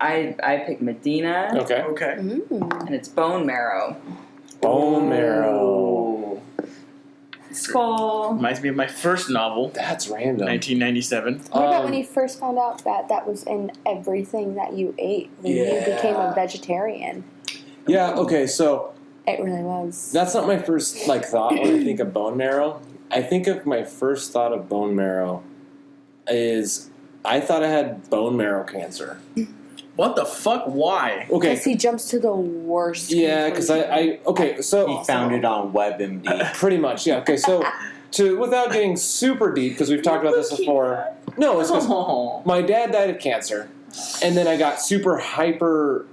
I picked Medina, Okay. Okay. Mm. and it's bone marrow. Bone marrow. Skull. Reminds me of my first novel, That's random. 1997. What about when you first found out that that was in everything that you ate when you became a vegetarian? Yeah, okay, so It really was. that's not my first thought when I think of bone marrow. I think of my first thought of bone marrow is I thought I had bone marrow cancer. What the fuck? Why? Okay. Because he jumps to the worst. Yeah, because okay, so He found it on WebMD. pretty much, yeah. Okay, so without getting super deep, because we've talked about this before. No, it's because Oh. my dad died of cancer, and then I got super hyper,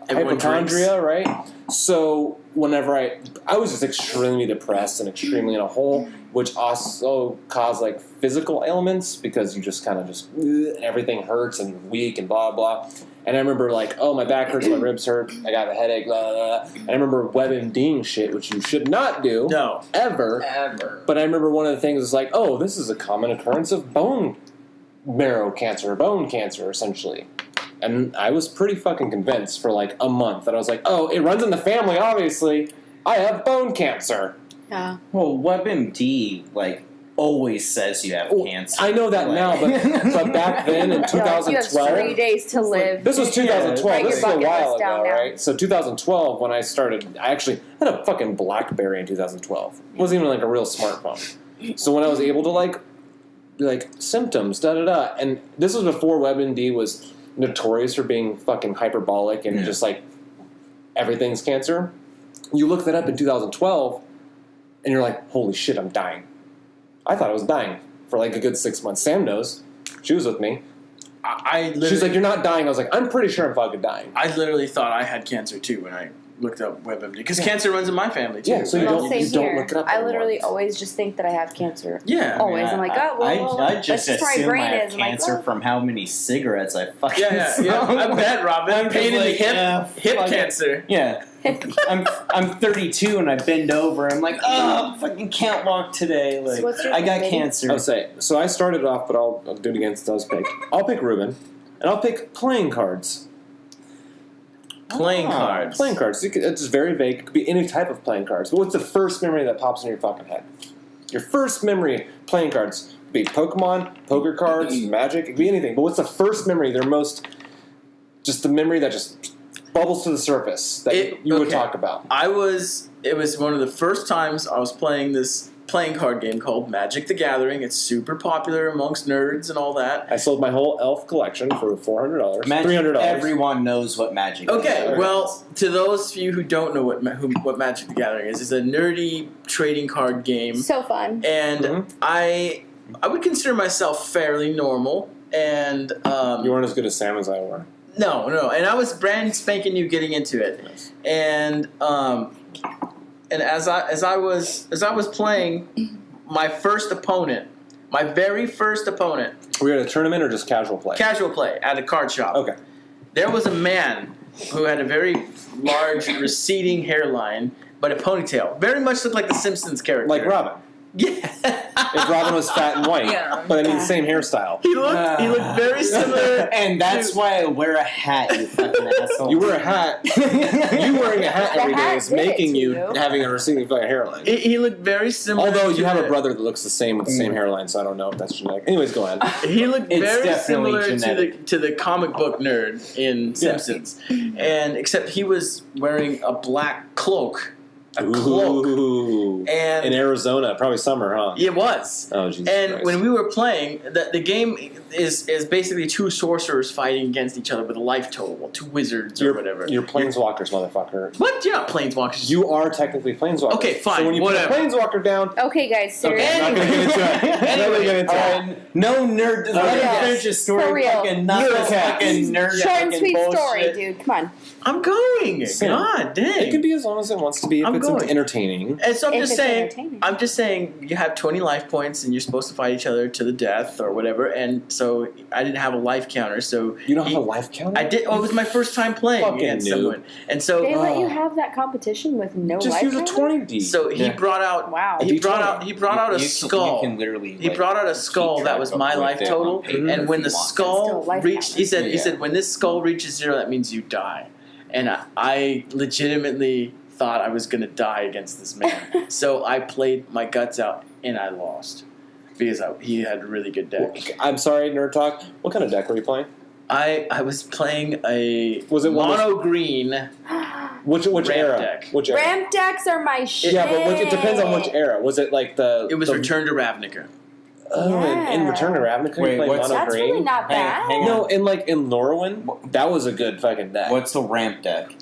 Everyone hypochondria, right? So whenever I was just extremely depressed and extremely in a hole, which also caused physical ailments because you just kind of everything hurts and weak and blah blah. And I remember oh, my back hurts, my ribs hurt, I got a headache, blah blah blah. And I remember WebMDing shit, which you should not do No. ever. But I remember one of the things was oh, this is a common occurrence of bone marrow cancer, bone cancer, essentially. And I was pretty fucking convinced for a month that I was oh, it runs in the family, obviously. I have bone cancer. Yeah. Well, WebMD always says you have Well, cancer. I know that now, but back then in You have 2012, 3 days to live. this was 2012. Write This is your a bucket while list down ago, now. right? So 2012, when I started, I actually had a fucking BlackBerry in 2012. It wasn't even a real smartphone. So when I was able to be symptoms, da da da, and this was before WebMD was notorious for being fucking hyperbolic and just everything's cancer. You look that up in 2012, and you're holy shit, I'm dying. I thought I was dying for a good 6 months. Sam knows. She was with me. I literally, She's you're not dying. I was I'm pretty sure I'm fucking dying. I literally thought I had cancer too when I looked up WebMD because cancer runs in my family too. Yeah, so you Well, don't- same don't here. look it up I anymore. literally always just think that I have cancer. Yeah. Always. I'm I just that's where my assume brain I have is. I'm like, cancer well, from how many cigarettes I fucking Yeah. smoked. I bet, Robin. I'm Pain in the just hip. yeah, Hip fuck it. cancer. Yeah. I'm 32 and I bend over. I'm oh, I fucking can't walk today. So what's your I got baby? cancer. I'll say. So I started off, but I'll do it again since I was picked. I'll pick Reuben, and I'll pick playing cards. Playing Ah. cards. Playing cards. It's very vague. It could be any type of playing cards. But what's the first memory that pops in your fucking head? Your first memory playing cards. It could be Pokemon, poker cards, Magic. It could be anything. But what's the first memory? Their most just the memory that just bubbles to the surface that you would talk about. It was one of the first times I was playing this playing card game called Magic the Gathering. It's super popular amongst nerds and all that. I sold my whole elf collection for $400. $300. Everyone knows what Magic is. Okay, well, to those of you who don't know what Magic the Gathering is, it's a nerdy trading card game. So fun. And I would consider myself fairly normal. And you weren't as good as Sam as I were. No, and I was brand spanking new getting into it. Nice. And as I was playing, my very first opponent. Were you at a tournament or just casual play? Casual play at a card shop. Okay. There was a man who had a very large receding hairline, but a ponytail. Very much looked like the Simpsons character. Like Robin. Yeah. If Robin was fat and white. Yeah. But I mean, same hairstyle. He looked very similar. And that's why I wear a hat, you fucking asshole. You wear a hat. You wearing a hat every day hat is did it making to you you. having a receding fucking hairline. He looked very similar. Although you to have a the- brother that looks the same with the same hairline, so I don't know if that's genetic. Anyways, go ahead. He looked It's very definitely similar genetic. to the comic book nerd in Simpsons, and except he was wearing a black cloak, cloak, Ooh. and In Arizona, probably summer, huh? it was. Oh, Jesus And Christ. when we were playing, the game is basically two sorcerers fighting against each other with a life total, two wizards or whatever. You're planeswalkers, motherfucker. What? You're not planeswalkers. You are technically planeswalkers. Okay, fine, So when you whatever. put a planeswalker down, Okay, guys, seriously. okay, I'm not gonna get into it. I'm not gonna get into it. No nerd does let Yes. him finish his story. For real. Fucking nuts. You're a cat. Fucking nerd. Short and fucking sweet bullshit. story, dude. Come on. I'm going. Sam, God dang. It can be as long as it wants to be if I'm it's going. entertaining. And so If it's entertaining. I'm just saying you have 20 life points and you're supposed to fight each other to the death or whatever. And so I didn't have a life counter. So You don't have a life counter? I did. Oh, it was my first time playing Fucking against noob. someone. And so They let you have that competition with no Just life use a counter? 20D. so he Yeah. brought out Wow. he A brought D20. out he brought out a skull. You can literally. He brought out a skull keep that track was of my what life they total, want paper and when if the you want. skull Still life reached, he counter. said when this skull reaches 0, that means you die, and I legitimately thought I was gonna die against this man, so I played my guts out and I lost because he had a really good deck. I'm sorry, Nerd Talk. What kind of deck were you playing? I was playing a Was it one of mono green. Which Ramp era? deck. Which era? Ramp decks are my shit. Yeah, but it depends on which era. Was it like the... It was the, Return to Ravnica. Oh, in Return to Ravnica, Wait, you played what's- mono That's green? really not bad. hang on. No, in Lorwyn, that was a good fucking deck. What's the ramp deck?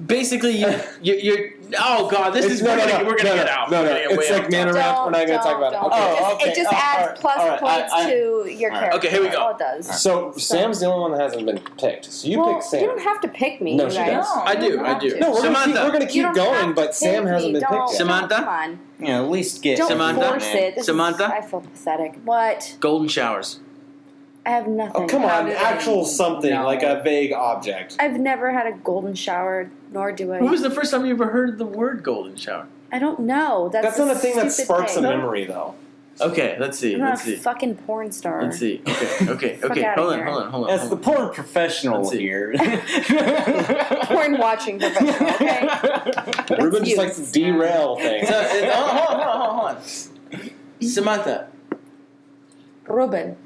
Basically, you're. Oh God, this is we're gonna get out. No, We're gonna get it's way like out. mana ramp. We're not going to talk about it. Don't. Okay. Oh, okay. It just Oh, adds alright, plus alright, points I- to your alright. character. Okay, here we go. All it does. So Sam's the only one that hasn't been picked. So you well, pick Sam. you don't have to pick me, No, you she guys. does. I do, You don't I have do. to. No, we're Samantha. gonna You keep don't going, have but to Sam pick hasn't me. been Don't. picked yet. Samantha? Come on. You know, at least get Don't Samantha? force it. This Samantha? Is, I feel pathetic. What? Golden showers. I have nothing. Oh, come How on. did Actual I- something, No. like a vague object. I've never had a golden shower, nor do I. When was the first time you ever heard the word golden shower? I don't know. That's not a thing that stupid sparks a thing. memory, though. Okay, let's see. I'm not Let's a see. fucking porn star. Let's see. Okay. Fuck outta Hold on. here. Hold on. That's the porn professional Let's see. here. Porn watching professional, okay? Ruben just you. likes to derail things. So, hold on. Samantha. Ruben.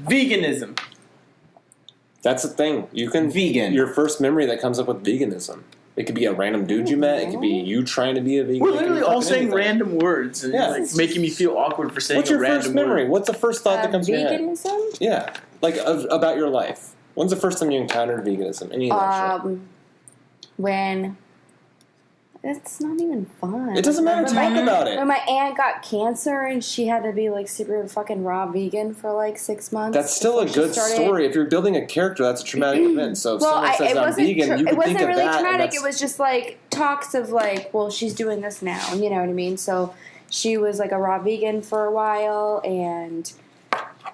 Veganism. That's the thing. You can Vegan. Your first memory that comes up with veganism. It could be a random dude you met. It could be you trying to be a vegan. We're It could be literally all fucking saying anything. random words and Yeah. like making me feel awkward for saying What's your a random first memory? word. What's the first thought that comes to your head? Veganism? Yeah, like about your life. When's the first time you encountered veganism? Any of that shit? When it's not even fun. It doesn't matter. When Talk my- about it. When my aunt got cancer and she had to be like super fucking raw vegan for like 6 months. That's still a before she good started. story. If you're building a character, that's a traumatic event. So if someone says it I'm wasn't vegan, you it can wasn't think of really that. and traumatic. that's- It was just like talks of like, well, she's doing this now. You know what I mean? So she was like a raw vegan for a while, and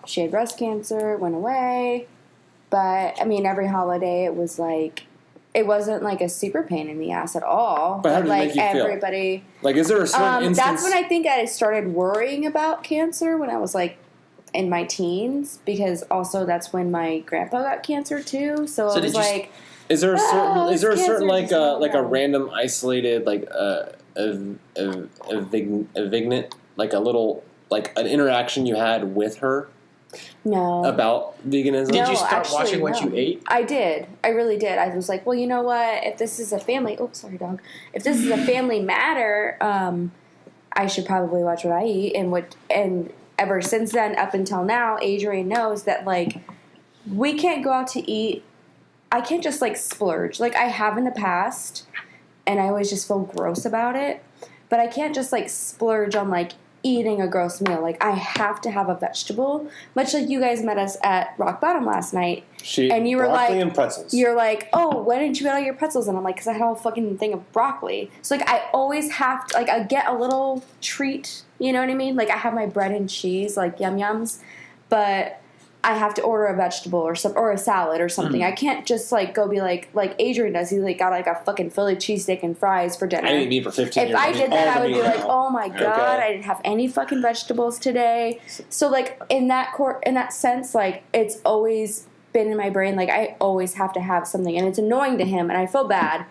she had breast cancer. It went away, but I mean, every holiday it was like. It wasn't like a super pain in the ass at all. But how did it like make you feel? everybody. Like, is there a certain instance? That's when I think I started worrying about cancer when I was like in my teens, because also that's when my grandpa got cancer too. So So it did was you like, Is there a certain? Oh, is there a cancer certain like just a went down. random isolated like a vignette, like a little like an interaction you had with her No. about veganism? Did No, you start actually, watching what no. you ate? I did. I really did. I was like, well, you know what? If this is a family, oh, sorry, dog. If this is a family matter, I should probably watch what I eat. And ever since then, up until now, Adrian knows that like we can't go out to eat. I can't just like splurge like I have in the past, and I always just feel gross about it. But I can't just like splurge on like eating a gross meal. Like I have to have a vegetable, much like you guys met us at Rock Bottom last night. And you were broccoli like, and pretzels. you're like, oh, why didn't you get all your pretzels? And I'm like, because I had a whole fucking thing of broccoli. So like I always have to, like I get a little treat. You know what I mean? Like I have my bread and cheese, like yum yums, but I have to order a vegetable or a salad or something. I can't just like go be like Adrian does. He like got like a fucking Philly cheesesteak and fries for dinner. I didn't eat for 15 If years. I did that, I would be like, oh. oh my god, I didn't have any fucking vegetables today. So like in that sense, like it's always been in my brain. Like I always have to have something, and it's annoying to him, and I feel bad.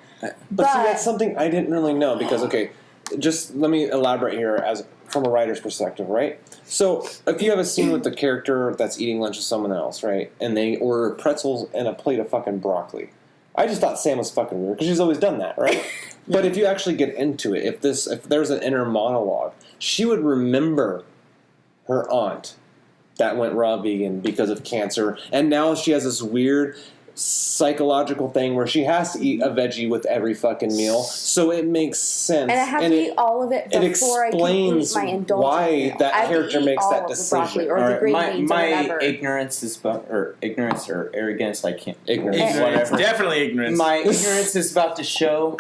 But see, that's something I didn't really know because, okay, just let me elaborate here from a writer's perspective, right? So if you have a scene with the character that's eating lunch with someone else, right, and they order pretzels and a plate of fucking broccoli, I just thought Sam was fucking weird because she's always done that, right? But if you actually get into it, if there's an inner monologue, she would remember her aunt that went raw vegan because of cancer, and now she has this weird psychological thing where she has to eat a veggie with every fucking meal, so it makes sense. And I have to eat all of it before I can eat my indulgent why meal. that I have to character eat makes all that of the broccoli decision. or the green beans or my whatever. ignorance or arrogance. I can't. Ignorance. Whatever. Definitely ignorance. My ignorance is about to show.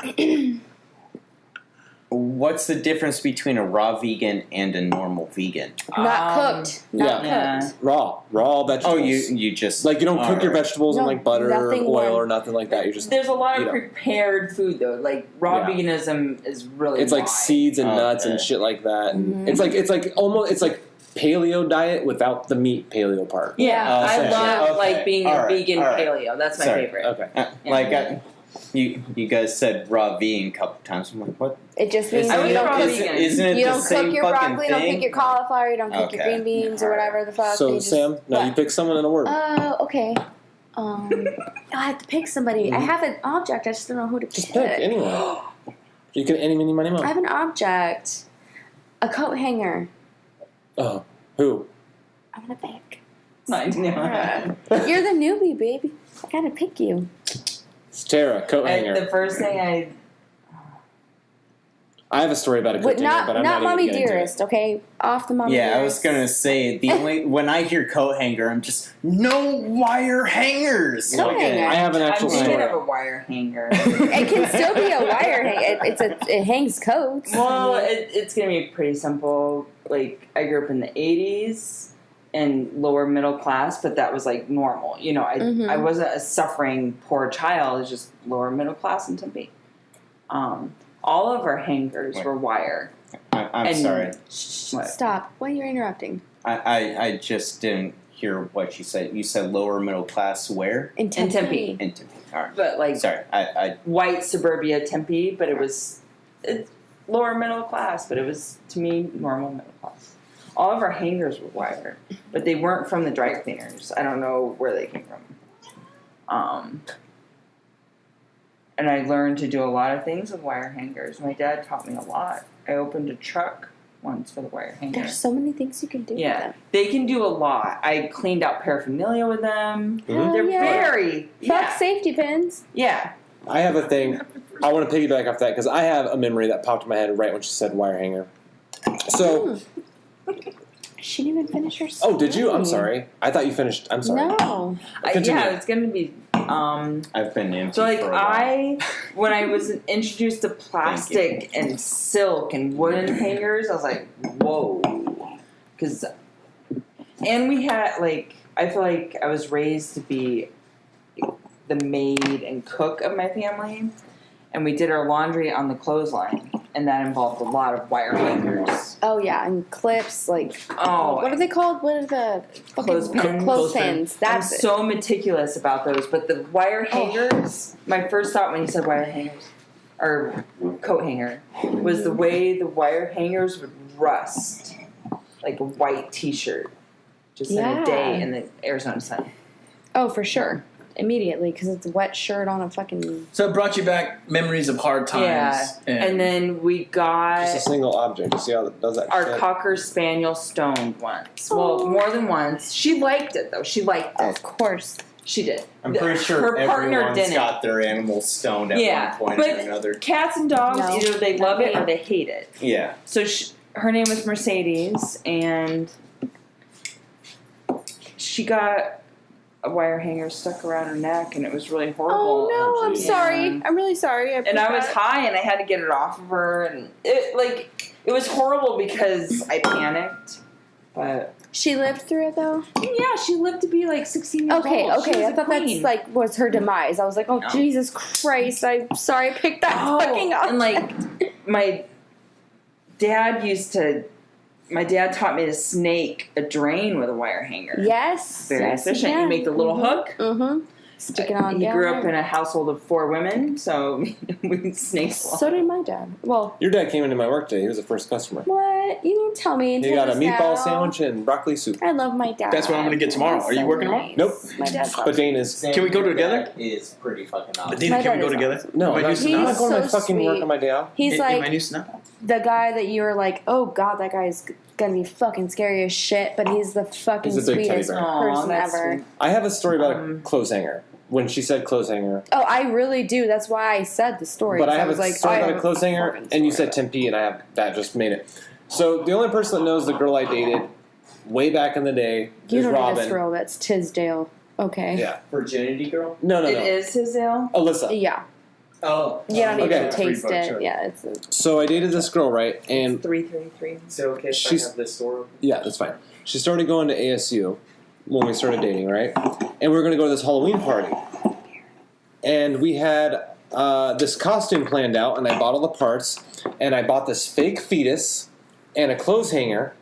What's the difference between a raw vegan and a normal vegan? Not cooked. Not yeah. cooked. Raw vegetables. Oh, you just like you don't cook your vegetables in No, like butter or nothing oil more. or nothing like that. You just There's a lot eat of 'em. prepared food though. Like raw Yeah. veganism is really It's like wide. seeds and nuts and Okay. shit like that. Mhm. It's like paleo diet without the meat paleo part. Yeah, Oh, I okay. love Okay. like being a All right. vegan All right. paleo. That's my Sorry. favorite. Okay. Like you guys said raw vegan a couple times. I'm like, what? It just means I you would don't probably cook. vegan. Isn't it You the don't same cook your fucking broccoli, you don't thing? cook your cauliflower, you don't cook your Okay. green beans or whatever the fuck. So you just, Sam, now you what? pick someone in a word. Okay. I have to pick somebody. I have an object. I just don't know who to Just pick anyone. You can any, mini, money, I mo. have an object. A coat hanger. Oh, who? I'm gonna pick. Mine, yeah. You're the newbie, baby. I gotta pick you. It's Tara, coat hanger. The first thing I have a story about a coat But hanger, but I'm not not mommy even getting dearest, okay? Off the mommy Yeah, dearest. I was gonna say the only when I hear coat hanger, I'm just no wire hangers. Coat Like, hanger. I have an I'm actual thinking story. of a wire hanger. It can still be a wire hang. It hangs coats. Well, it's gonna be pretty simple. Like I grew up in the '80s and lower middle class, but that was like normal. You know, Mhm. I wasn't a suffering poor child. It's just lower middle class in Tempe. All of our hangers were wire. I'm And- sorry. What? Stop. Why are you interrupting? I just didn't hear what you said. You said lower middle class where? In Tempe. Tempe. In Tempe. All right. But like Sorry. I white suburbia Tempe, but it's lower middle class, but it was to me normal middle class. All of our hangers were wire, but they weren't from the dry cleaners. I don't know where they came from. And I learned to do a lot of things with wire hangers. My dad taught me a lot. I opened a truck once for the wire hanger. There's so many things you can do with Yeah, them. they can do a lot. I cleaned out paraphernalia with them. Hell They're yeah. very Fuck safety pins. yeah. I have a thing. I want to piggyback off that because I have a memory that popped in my head right when she said wire hanger. So, She didn't even finish her oh, did you? I'm story. sorry. I thought you finished. I'm sorry. No. Continue. Yeah, it's gonna be. I've been empty So like for a while. when I was introduced to plastic and silk and wooden hangers, I was like, whoa, and we had like I feel like I was raised to be the maid and cook of my family, and we did our laundry on the clothesline, and that involved a lot of wire hangers. Oh yeah, and clips like Oh, what are they called? What are the Clothespins. Clothespins. I'm That's it. so meticulous about those, but the wire hangers, my first thought when you said wire hangers, or coat hanger, was the way the wire hangers would rust, like a white t-shirt. just in a day in the Arizona sun. Oh, for sure. Immediately, because it's a wet shirt on a fucking... So it brought you back memories of hard times. Yeah. And then we got Just a single object. You see how it does that our shit? Cocker Spaniel stoned once. Well, more than once. She liked it, though. She liked it. Of course. She did. I'm pretty sure her partner everyone's didn't. got their animals stoned at one point or another. Cats and dogs, No. either they love it or they hate it. Yeah. So her name was Mercedes, and she got a wire hanger stuck around her neck, and it was really horrible. Oh, no, I'm Yeah. sorry. I'm really sorry. And I was high, and I had to get it off of her, and it was horrible because I panicked. But She lived through it, though? yeah, she lived to be like 16 years old. Okay. She was I a thought queen. that's was her demise. I was like, oh, No. Jesus Christ. I'm sorry I picked that fucking up. And my dad taught me to snake a drain with a wire hanger. Yes. Very yes, efficient. yeah. You make the little hook. Mm-hmm. Stick it on He grew down up there. in a household of 4 women, so we snaked. So did my dad. Well, Your dad came into my work today. He was the first customer. what? You didn't tell me. He got a until just meatball now. sandwich and broccoli soup. I love my dad. That's what I'm gonna get tomorrow. He's Are you so working tomorrow? nice. Nope. My dad's But Dane is. Can we go together? That is pretty fucking awesome. Medina, My can we dad go is together? awesome. No, Am I I'm new not He's Sonata? going to my so fucking work sweet. on my day off. He's Am I like new Sonata? the guy that you were like, oh God, that guy's gonna be fucking scary as shit, but he's the fucking He's a big teddy sweetest bear. person that's ever. sweet. I have a story about a clothes hanger. When she said clothes hanger. Oh, I really do. That's why I said the story. But I 'cause have was a like, story I about have a clothes hanger, fucking and you story said about it. Tempe, and that just made it. So the only person that knows the girl I dated way back in the day You is don't need Robin. to throw. That's Tisdale. Okay. Yeah. Virginity girl? No. It is his ale. Alyssa. Yeah. Oh. You don't need Okay. to taste it. Yeah, it's. So I dated this girl, right? And 333. Is it okay if She's- I have this store? yeah, that's fine. She started going to ASU when we started dating, right? And we were going to go to this Halloween party. And we had this costume planned out, and I bought all the parts, and I bought this fake fetus and a clothes hanger,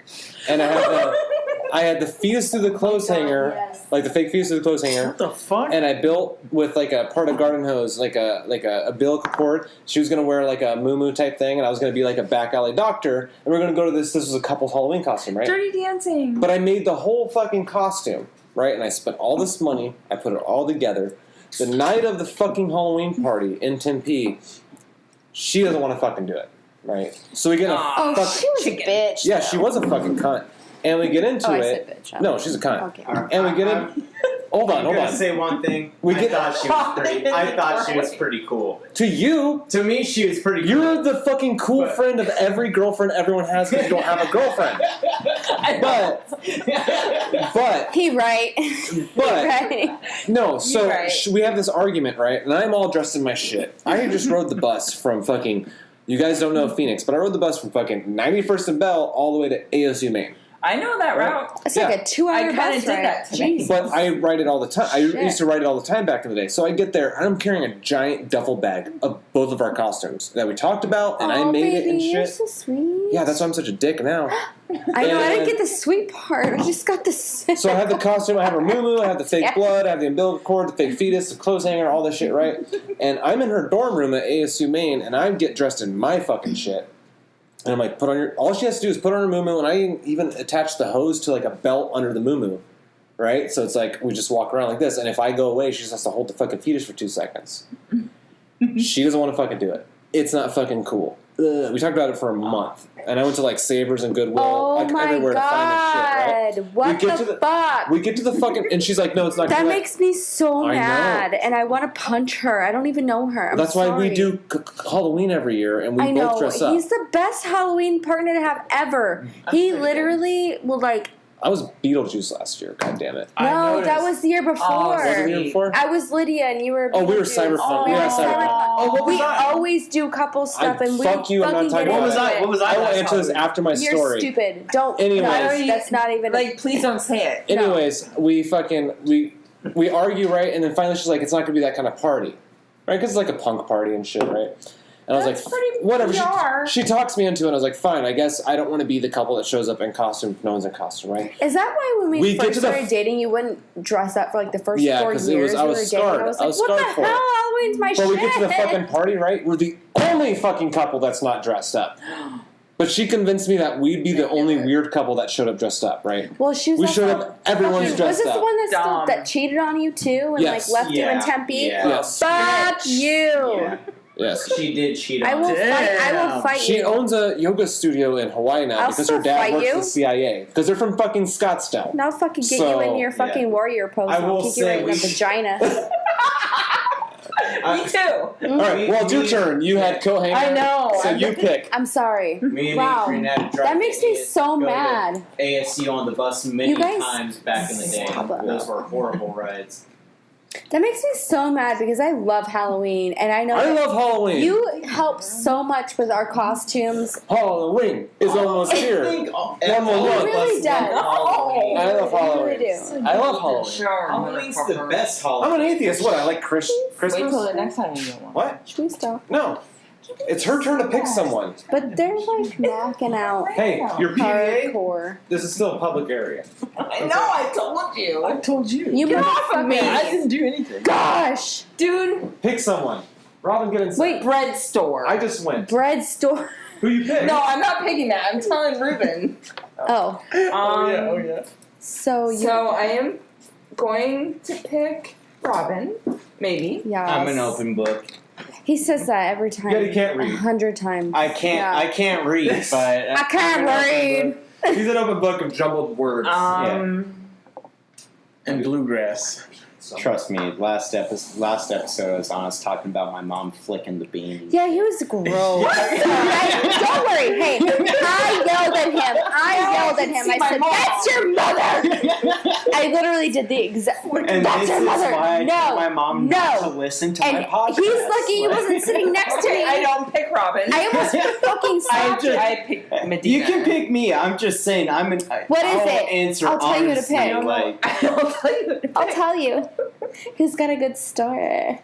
and I had the fetus through the clothes hanger, yes. like the fake fetus through the clothes hanger, What the fuck? and I built with like a part of garden hose, like a umbilical cord. She was gonna wear like a moo type thing, and I was gonna be like a back alley doctor, and we are gonna go to this. This was a couple's Halloween costume, right? Dirty Dancing. But I made the whole fucking costume, right? And I spent all this money. I put it all together. The night of the fucking Halloween party in Tempe, she doesn't want to fucking do it, right? So we get a Oh, fuck. she was a bitch. Yeah, she was a fucking cunt. And we get into Oh, I it. said bitch. No, she's a cunt. Okay. And we get in. Hold I'm on. gonna say one thing. We get- I thought she was pretty cool. To you, To me, she was pretty cool. you're the fucking cool But- friend of every girlfriend everyone has because you don't have a girlfriend. But He right. But- right. no, so You're right. we have this argument, right? And I'm all dressed in my shit. I just rode the bus from fucking. You guys don't know Phoenix, but I rode the bus from fucking 91st and Bell all the way to ASU Maine. I know that route. It's Yeah. like a 2 hour I kinda bus did ride. that today. Jesus. But I ride it all the time. I Shit. used to ride it all the time back in the day. So I get there, and I'm carrying a giant duffel bag of both of our costumes that we talked about, and I Aw, made baby, it and you're shit. so sweet. Yeah, that's why I'm such a dick now. I know. I didn't And- get the sweet part. I just got the. So I have the costume, I have her moo, I have the fake blood, I have the umbilical cord, the fake fetus, the clothes hanger, all this shit, right? And I'm in her dorm room at ASU Maine, and I get dressed in my fucking shit. And I'm like, all she has to do is put on her moo, and I even attach the hose to like a belt under the moo, right? So it's like, we just walk around like this, and if I go away, she just has to hold the fucking fetus for 2 seconds. She doesn't want to fucking do it. It's not fucking cool. Ugh. We talked about it for a month, and I went to like Savers and Goodwill, Oh like my everywhere to find this shit, right? god! What We get to the the- fuck? We get to the fucking, and she's like, no, it's not That gonna makes me so I know. mad, and I want to punch her. I don't even know her. I'm That's why we sorry. do Halloween every year, and we I both know. dress up. He's the best Halloween partner to have ever. He pretty literally will like. I was Beetlejuice last year. God damn it! I No, that noticed. was the year before. Oh, Was it the year before? I was Lydia, and you were. Oh, we were Beetlejuice. Cyberpunk. We were at Cyberpunk. Oh, what was We I? always do couple stuff, and we fuck you, I'm not fucking talking get about into it. it. What was I? I will last answer this Halloween? after my You're story. stupid. Don't. Anyways. No, that's not even. Like, please don't say it. Anyways, we argue, right? And then finally, she's like, "It's not gonna be that kind of party, right? Because it's like a punk party and shit, right?" And I was That's like, pretty "Whatever." PR. She talks me into it. And I was like, "Fine, I guess I don't want to be the couple that shows up in costume if no one's in costume, right?" Is that why when we We get first to the- started dating, you wouldn't dress up for like the first Yeah, 4 'cause years? I we was were dating? scarred. I was I like, was what scarred the for it. hell? Halloween's my But shit. we get to the fucking party, right? We're the only fucking couple that's not dressed up. But she convinced me that we'd be the only weird couple that showed up dressed up, right? Well, she was We also, showed up, everyone's was dressed this the up. one Dumb. that cheated on you too and Yes. like left you in Yeah. Tempe? Yeah. Yes. Fuck you! Yeah. Yes. She did cheat on I will me. fight. I will Damn. fight She you. owns a yoga studio in Hawaii now I'll because still her dad fight works you. for the CIA. Because they're from fucking Scottsdale. And I'll fucking get So, you in your fucking warrior pose. I And I'll will kick you right say in the we should- vagina. Me too. All right, well, it's your turn. You had co-hanger. I know. So I'm you thinking- pick. I'm sorry. Me and Wow. Adrian had to drive That makes me to so go to mad. ASU on the bus many You guys- times back in the day. Stop it. Those were horrible rides. That makes me so mad because I love Halloween and I know I that love Halloween. you help so much with our costumes. Halloween is almost here. I think One more all month. of It really us does. love Halloween. I love You Halloween. really do. I love Halloween. Sure, Halloween's the motherfucker. best I'm holiday. an atheist. What? I like Wait till Christmas. the next time you get one. What? Should we stop? No. It's her turn to pick someone. But they're like knocking out Hey, your PDA. hardcore. This is still a public area. I know, I told you. I told you. You Get motherfucker. off of me. I didn't do anything. Gosh. Dude, Pick someone. Robin, get inside. Wait, bread store. I just went. bread store. Who you pick? No, I'm not picking that. I'm telling Reuben. Oh. Oh yeah. So you. So I am going to pick Robin, maybe. Yes. I'm an open book. He says that every time. Yeah, he can't read. 100 times. I can't. Yeah. I can't read, but I can't read. He's an open book of jumbled words. And bluegrass. Trust me. Last episode, I was on us talking about my mom flicking the bean. Yeah, he was gross. Don't worry. Hey, I yelled at him. I said, "That's your mother." I literally did the exact. And That's this your is mother. why I No, told my mom not to no. listen to And my podcast. he's lucky he wasn't sitting next to me. I don't pick Robin. I almost fucking slapped him. I pick Medina. You can pick me. I'm just saying. What is I'll it? Answer I'll tell you who to honestly, pick. Like, I'll tell you. Who to I'll pick. tell you. Who's got a good story?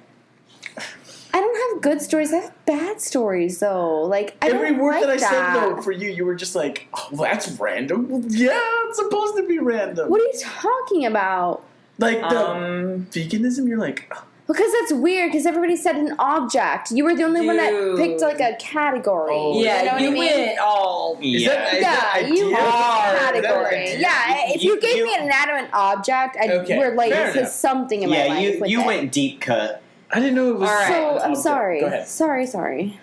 I don't have good stories. I have bad stories, though. Like, I Every don't word like that I that. said though for you were just like, oh, that's random. Well, yeah, it's supposed to be random. What are you talking about? Like the veganism, you're like, oh, Because that's weird, because everybody said an object. You were the only one that Dude. picked, like, a category. Oh, you know Yeah, what you I mean? went all. is yeah. that, is Yeah, that you idea? picked a Is that category. idea? Yeah, if you gave you- me an inanimate object, I'd Okay, relate fair to enough. something in my yeah, life with you it. went deep cut. I didn't know it was. All right. So, I'm Okay, sorry. Go ahead. Sorry.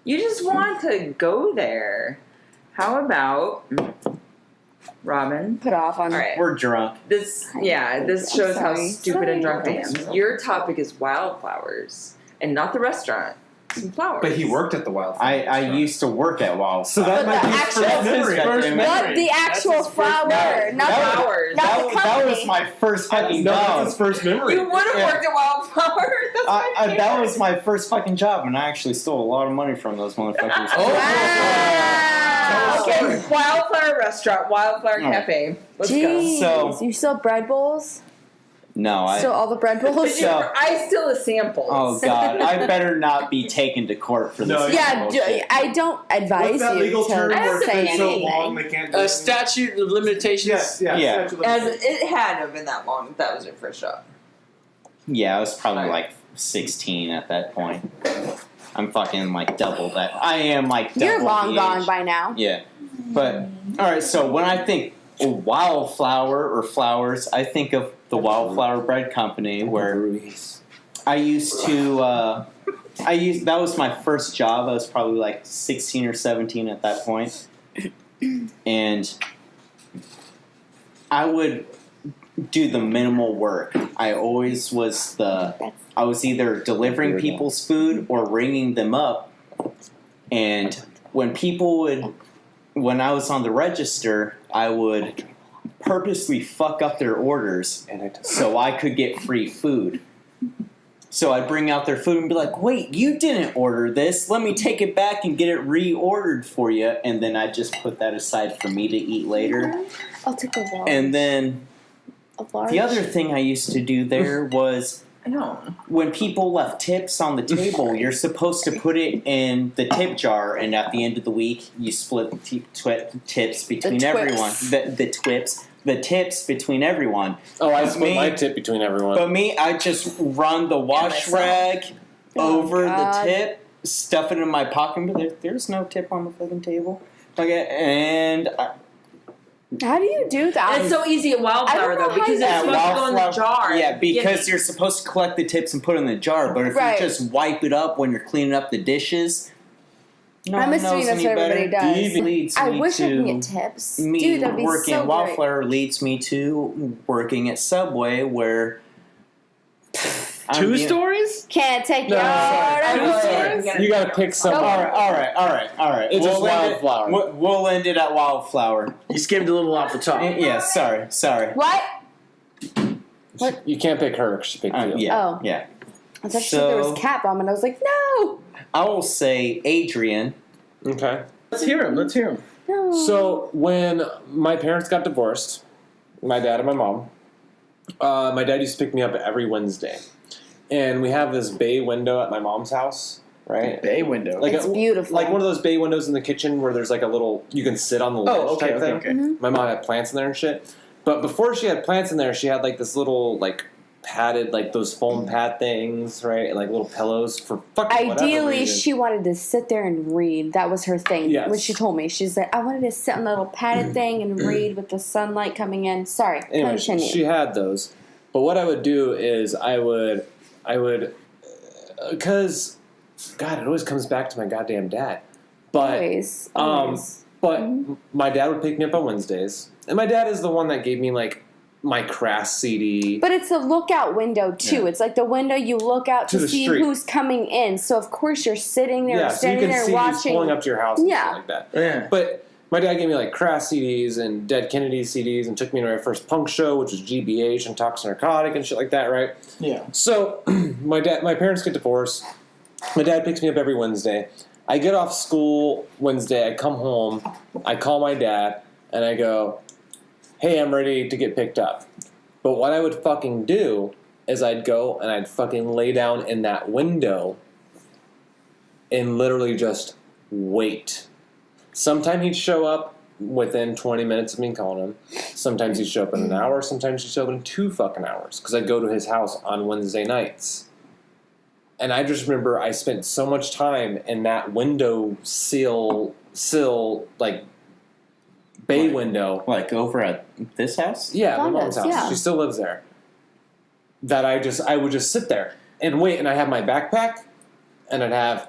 You just want to go there. How about Robin? Put off on... All right. We're drunk. This I'm shows how sorry. stupid and drunk I Sorry. am. Your topic is wildflowers, and not the restaurant. Some flowers. But he worked at the Wild. I used to work at Wild. So that But might the be his actual- first memory. First memory. Not the That's actual his first flower. memory. Not That- the, flowers. not the that company. was my first fucking No, job. that's his first memory. You would have Yeah. worked at Wildflower. That's my favorite. That was my first fucking job, and I actually stole a lot of money from those motherfuckers. Wow. Okay, Wildflower Restaurant, Wildflower Alright. Cafe. Let's go. Jeez. So- You sell bread bowls? No, Still all the bread But bowls? you- So- I steal the samples. Oh god, I better not be taken to court for this. No, Yeah, bullshit. I don't advise What's that you legal to term where say it's been so anything. long they can't do A it? statute of limitations. Yes, yeah. Yeah. statute of As limitations. it had to have been that long if that was your first job. Yeah, I was probably Alright. like 16 at that point. I'm fucking like double that. I am like double You're long the gone age. by now. Yeah, but all right. So when I think wildflower or flowers, I think of the Wildflower Bread Company, where I used to. That was my first job. I was probably like 16 or 17 at that point, and I would do the minimal work. I always was I was either delivering people's food or ringing them up. And when I was on the register, I would purposely fuck up their orders so I could get free food. So I'd bring out their food and be like, wait, you didn't order this. Let me take it back and get it reordered for you. And then I'd just put that aside for me to eat later. I'll take a large. And then A large. the other thing I used to do there was I know. when people left tips on the table, you're supposed to put it in the tip jar, and at the end of the week, you split the tips between The twips. everyone. The tips between everyone. Oh, I But split me- my tip between everyone. But me, I just run the wash myself. rag Oh, over God. the tip, stuff it in my pocket, but there's no tip on the fucking table. Okay, and How do you do that? And it's so easy at Wildflower, I don't know though, because how it's you- supposed to go in the jar. Yeah, because Gimme. you're supposed to collect the tips and put it in the jar. But if Right. you just wipe it up when you're cleaning up the dishes, no I'm one assuming knows that's any what everybody better. does. Leads I me wish I to could get tips. me Dude, that'd be working so at Wildflower leads me to working at Subway, where Two stories? Can't take No, your heart I out know of it. yours. You gotta pick someone. All right. It's just We'll end it- Wildflower. We'll end it at Wildflower. You skimmed a little off the top. Yeah, sorry. What? You can't pick her 'cause she picked you. Yeah, Oh. yeah. I thought she said there So- was cat vomit. I was like, no. I will say Adrian. Okay. Let's hear him. No. So when my parents got divorced, my dad and my mom, my dad used to pick me up every Wednesday, and we have this bay window at my mom's house, right? Bay window. Like It's beautiful. like one of those bay windows in the kitchen where there's like a little you can sit on the ledge type thing. okay. Mhm. My mom had plants in there and shit. But before she had plants in there, she had like this little like padded like those foam pad things, right? And, like little pillows for fucking whatever Ideally, reason. she wanted to sit there and read. That was her thing. Yes. When she told me, she's like, I wanted to sit on the little padded thing and read with the sunlight coming in. Sorry, Anyway, continue. she had those. But what I would do is I would, because, God, it always comes back to my goddamn dad. But always. Always. But Mhm. my dad would pick me up on Wednesdays, and my dad is the one that gave me like my Crass CD. But it's a lookout window too. Yeah. It's like the window you look out To to the see street. who's coming in. So of course you're sitting there, yeah, so you standing can there see who's watching. pulling up to your house and Yeah. shit like that. Yeah. But my dad gave me like Crass CDs and Dead Kennedy CDs and took me to my first punk show, which was GBH and Toxic Narcotic and shit like that, right? Yeah. So my parents get divorced. My dad picks me up every Wednesday. I get off school Wednesday. I come home. I call my dad and I go, "Hey, I'm ready to get picked up." But what I would fucking do is I'd go and I'd fucking lay down in that window and literally just wait. Sometime he'd show up within 20 minutes of me calling him. Sometimes he'd show up in an hour. Sometimes he'd show up in 2 fucking hours because I'd go to his house on Wednesday nights. And I just remember I spent so much time in that window sill, like, bay window. Like over at this house? Yeah, my mom's Fonda's, house. yeah. She still lives there. That I would just sit there and wait, and I'd have my backpack, and I'd have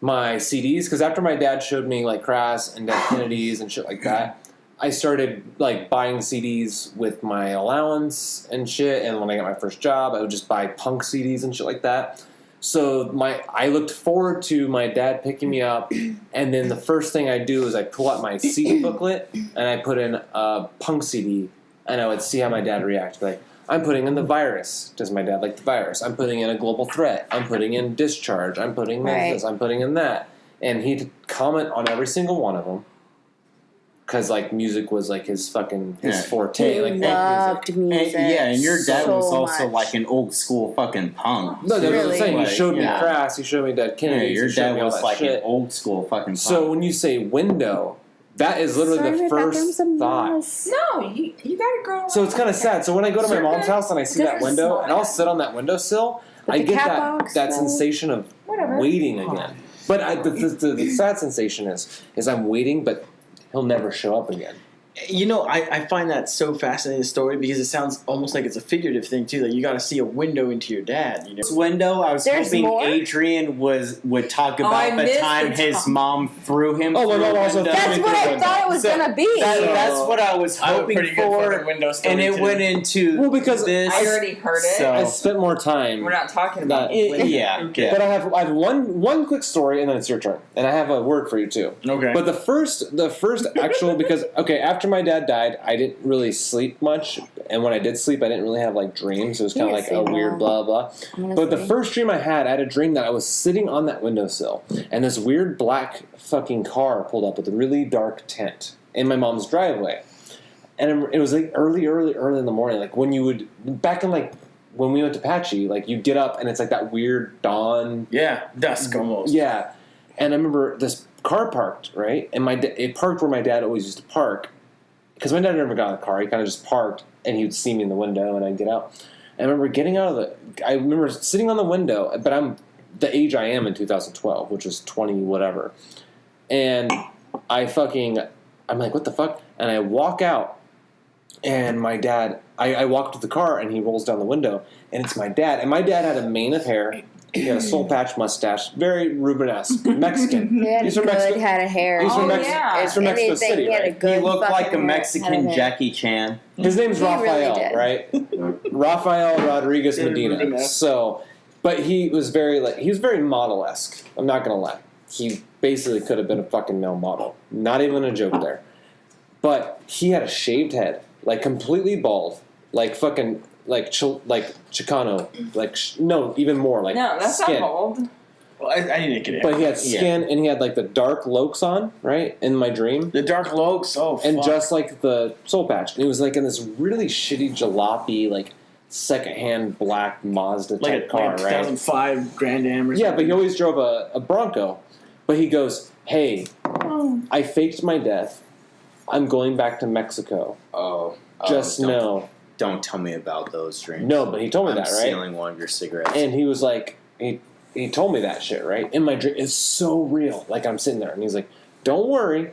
my CDs, because after my dad showed me, like, Crass and Dead Kennedys and shit like that, I started, like, buying CDs with my allowance and shit, and when I got my first job, I would just buy punk CDs and shit like that. So I looked forward to my dad picking me up, and then the first thing I do is I pull out my CD booklet and I put in a punk CD, and I would see how my dad reacted. Like, I'm putting in The Virus. Does my dad like The Virus? I'm putting in A Global Threat. I'm putting in Discharge. I'm putting in Right. this. I'm putting in that. And he'd comment on every single one of them. Because, like, music was, like, his Yeah. forte. He Like, punk music. loved music. And your dad so was also much. like an old school fucking punk. No, that's what I'm Really? saying. He Like, showed me yeah. Crass. He showed me Dead Yeah, Kennedy. your he showed dad me all was that like shit. an old school fucking punk. So when you say window, that is literally Sorry, the my first bathroom's a thought. mess. No, you gotta grow up. So it's kind of sad. So when I go to my Sure. mom's house and I see that Different window, small and I'll house. sit on that windowsill, With I the get cat that box, that though. sensation of Whatever. waiting again. But the sad sensation is I'm waiting, but he'll never show up again. You know, I find that so fascinating story because it sounds almost like it's a figurative thing too. That you got to see a window into your dad. You know, this window, I was There's hoping more? Adrian would talk I about the missed time the his time. mom threw him. Oh, my through mom a also window. threw That's me what through a I window. thought it was So gonna be. That's what I was I have a hoping pretty good for, fucking window story and it too. went into Well, because this. I already heard it. So- I spent more time. We're not talking about It- it. yeah, Okay. But I have one quick story, and then it's your turn, and I have a word for you too. Okay. But the first actual, because after my dad died, I didn't really sleep much, and when I did sleep, I didn't really have like dreams. It was kind of You like didn't a sleep weird well. blah blah. But the Honestly. first dream I had a dream that I was sitting on that windowsill, and this weird black fucking car pulled up with a really dark tent in my mom's driveway, and it was like early in the morning, like when you would back in like when we went to Patchy, like you get up and it's like that weird dawn. yeah, dusk almost. Yeah, and I remember this car parked, right? And it parked where my dad always used to park. Because my dad never got in the car. He kind of just parked, and he would see me in the window, and I'd get out. And I remember getting out of I remember sitting on the window, but I'm the age I am in 2012, which is 20 whatever. And I'm like, what the fuck? And I walk out, and my dad, I walk to the car, and he rolls down the window, and it's my dad. And my dad had a mane of hair. He had a soul patch mustache, very Reuben-esque, Mexican. He had He's a from good Mexico. head of hair. He's from, yeah. he's from Mexico Anything, City, he had a right? good He looked like a fucking Mexican head of hair. Jackie Chan. His name's He really Rafael, did. right? Rafael Rodriguez Medina. So, but he was very model-esque. I'm not gonna lie. He basically could have been a fucking male model. Not even a joke there. But he had a shaved head, like completely bald, like fucking like Chicano, like no, even more like No, that's skin. not bald. Well, I need to get it. But he had skin, and he had like the dark lokes on, right? In my dream. The dark lokes, And fuck. just like the soul patch. And he was like in this really shitty jalopy, like secondhand black Mazda type like car, a right? 2005 Grand Am or Yeah, something. but he always drove a Bronco. But he goes, hey, I faked my death. I'm going back to Mexico. Oh, Just know. Don't tell me about those dreams. No, but he told me I'm that, right? stealing one of your cigarettes. And he was like, he told me that shit, right? In my dream, it's so real. Like I'm sitting there, and he's like, "Don't worry,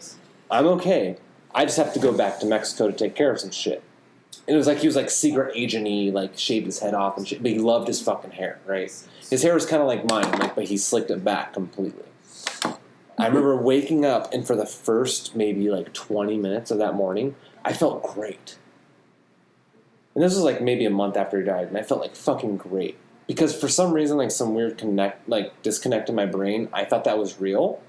I'm okay. I just have to go back to Mexico to take care of some shit." And it was like he was like secret agent-y, like shaved his head off and shit. But he loved his fucking hair, right? His hair was kind of like mine, like, but he slicked it back completely. I remember waking up, and for the first maybe like 20 minutes of that morning, I felt great. And this was like maybe a month after he died, and I felt like fucking great. Because for some reason, like some weird disconnect in my brain, I thought that was real.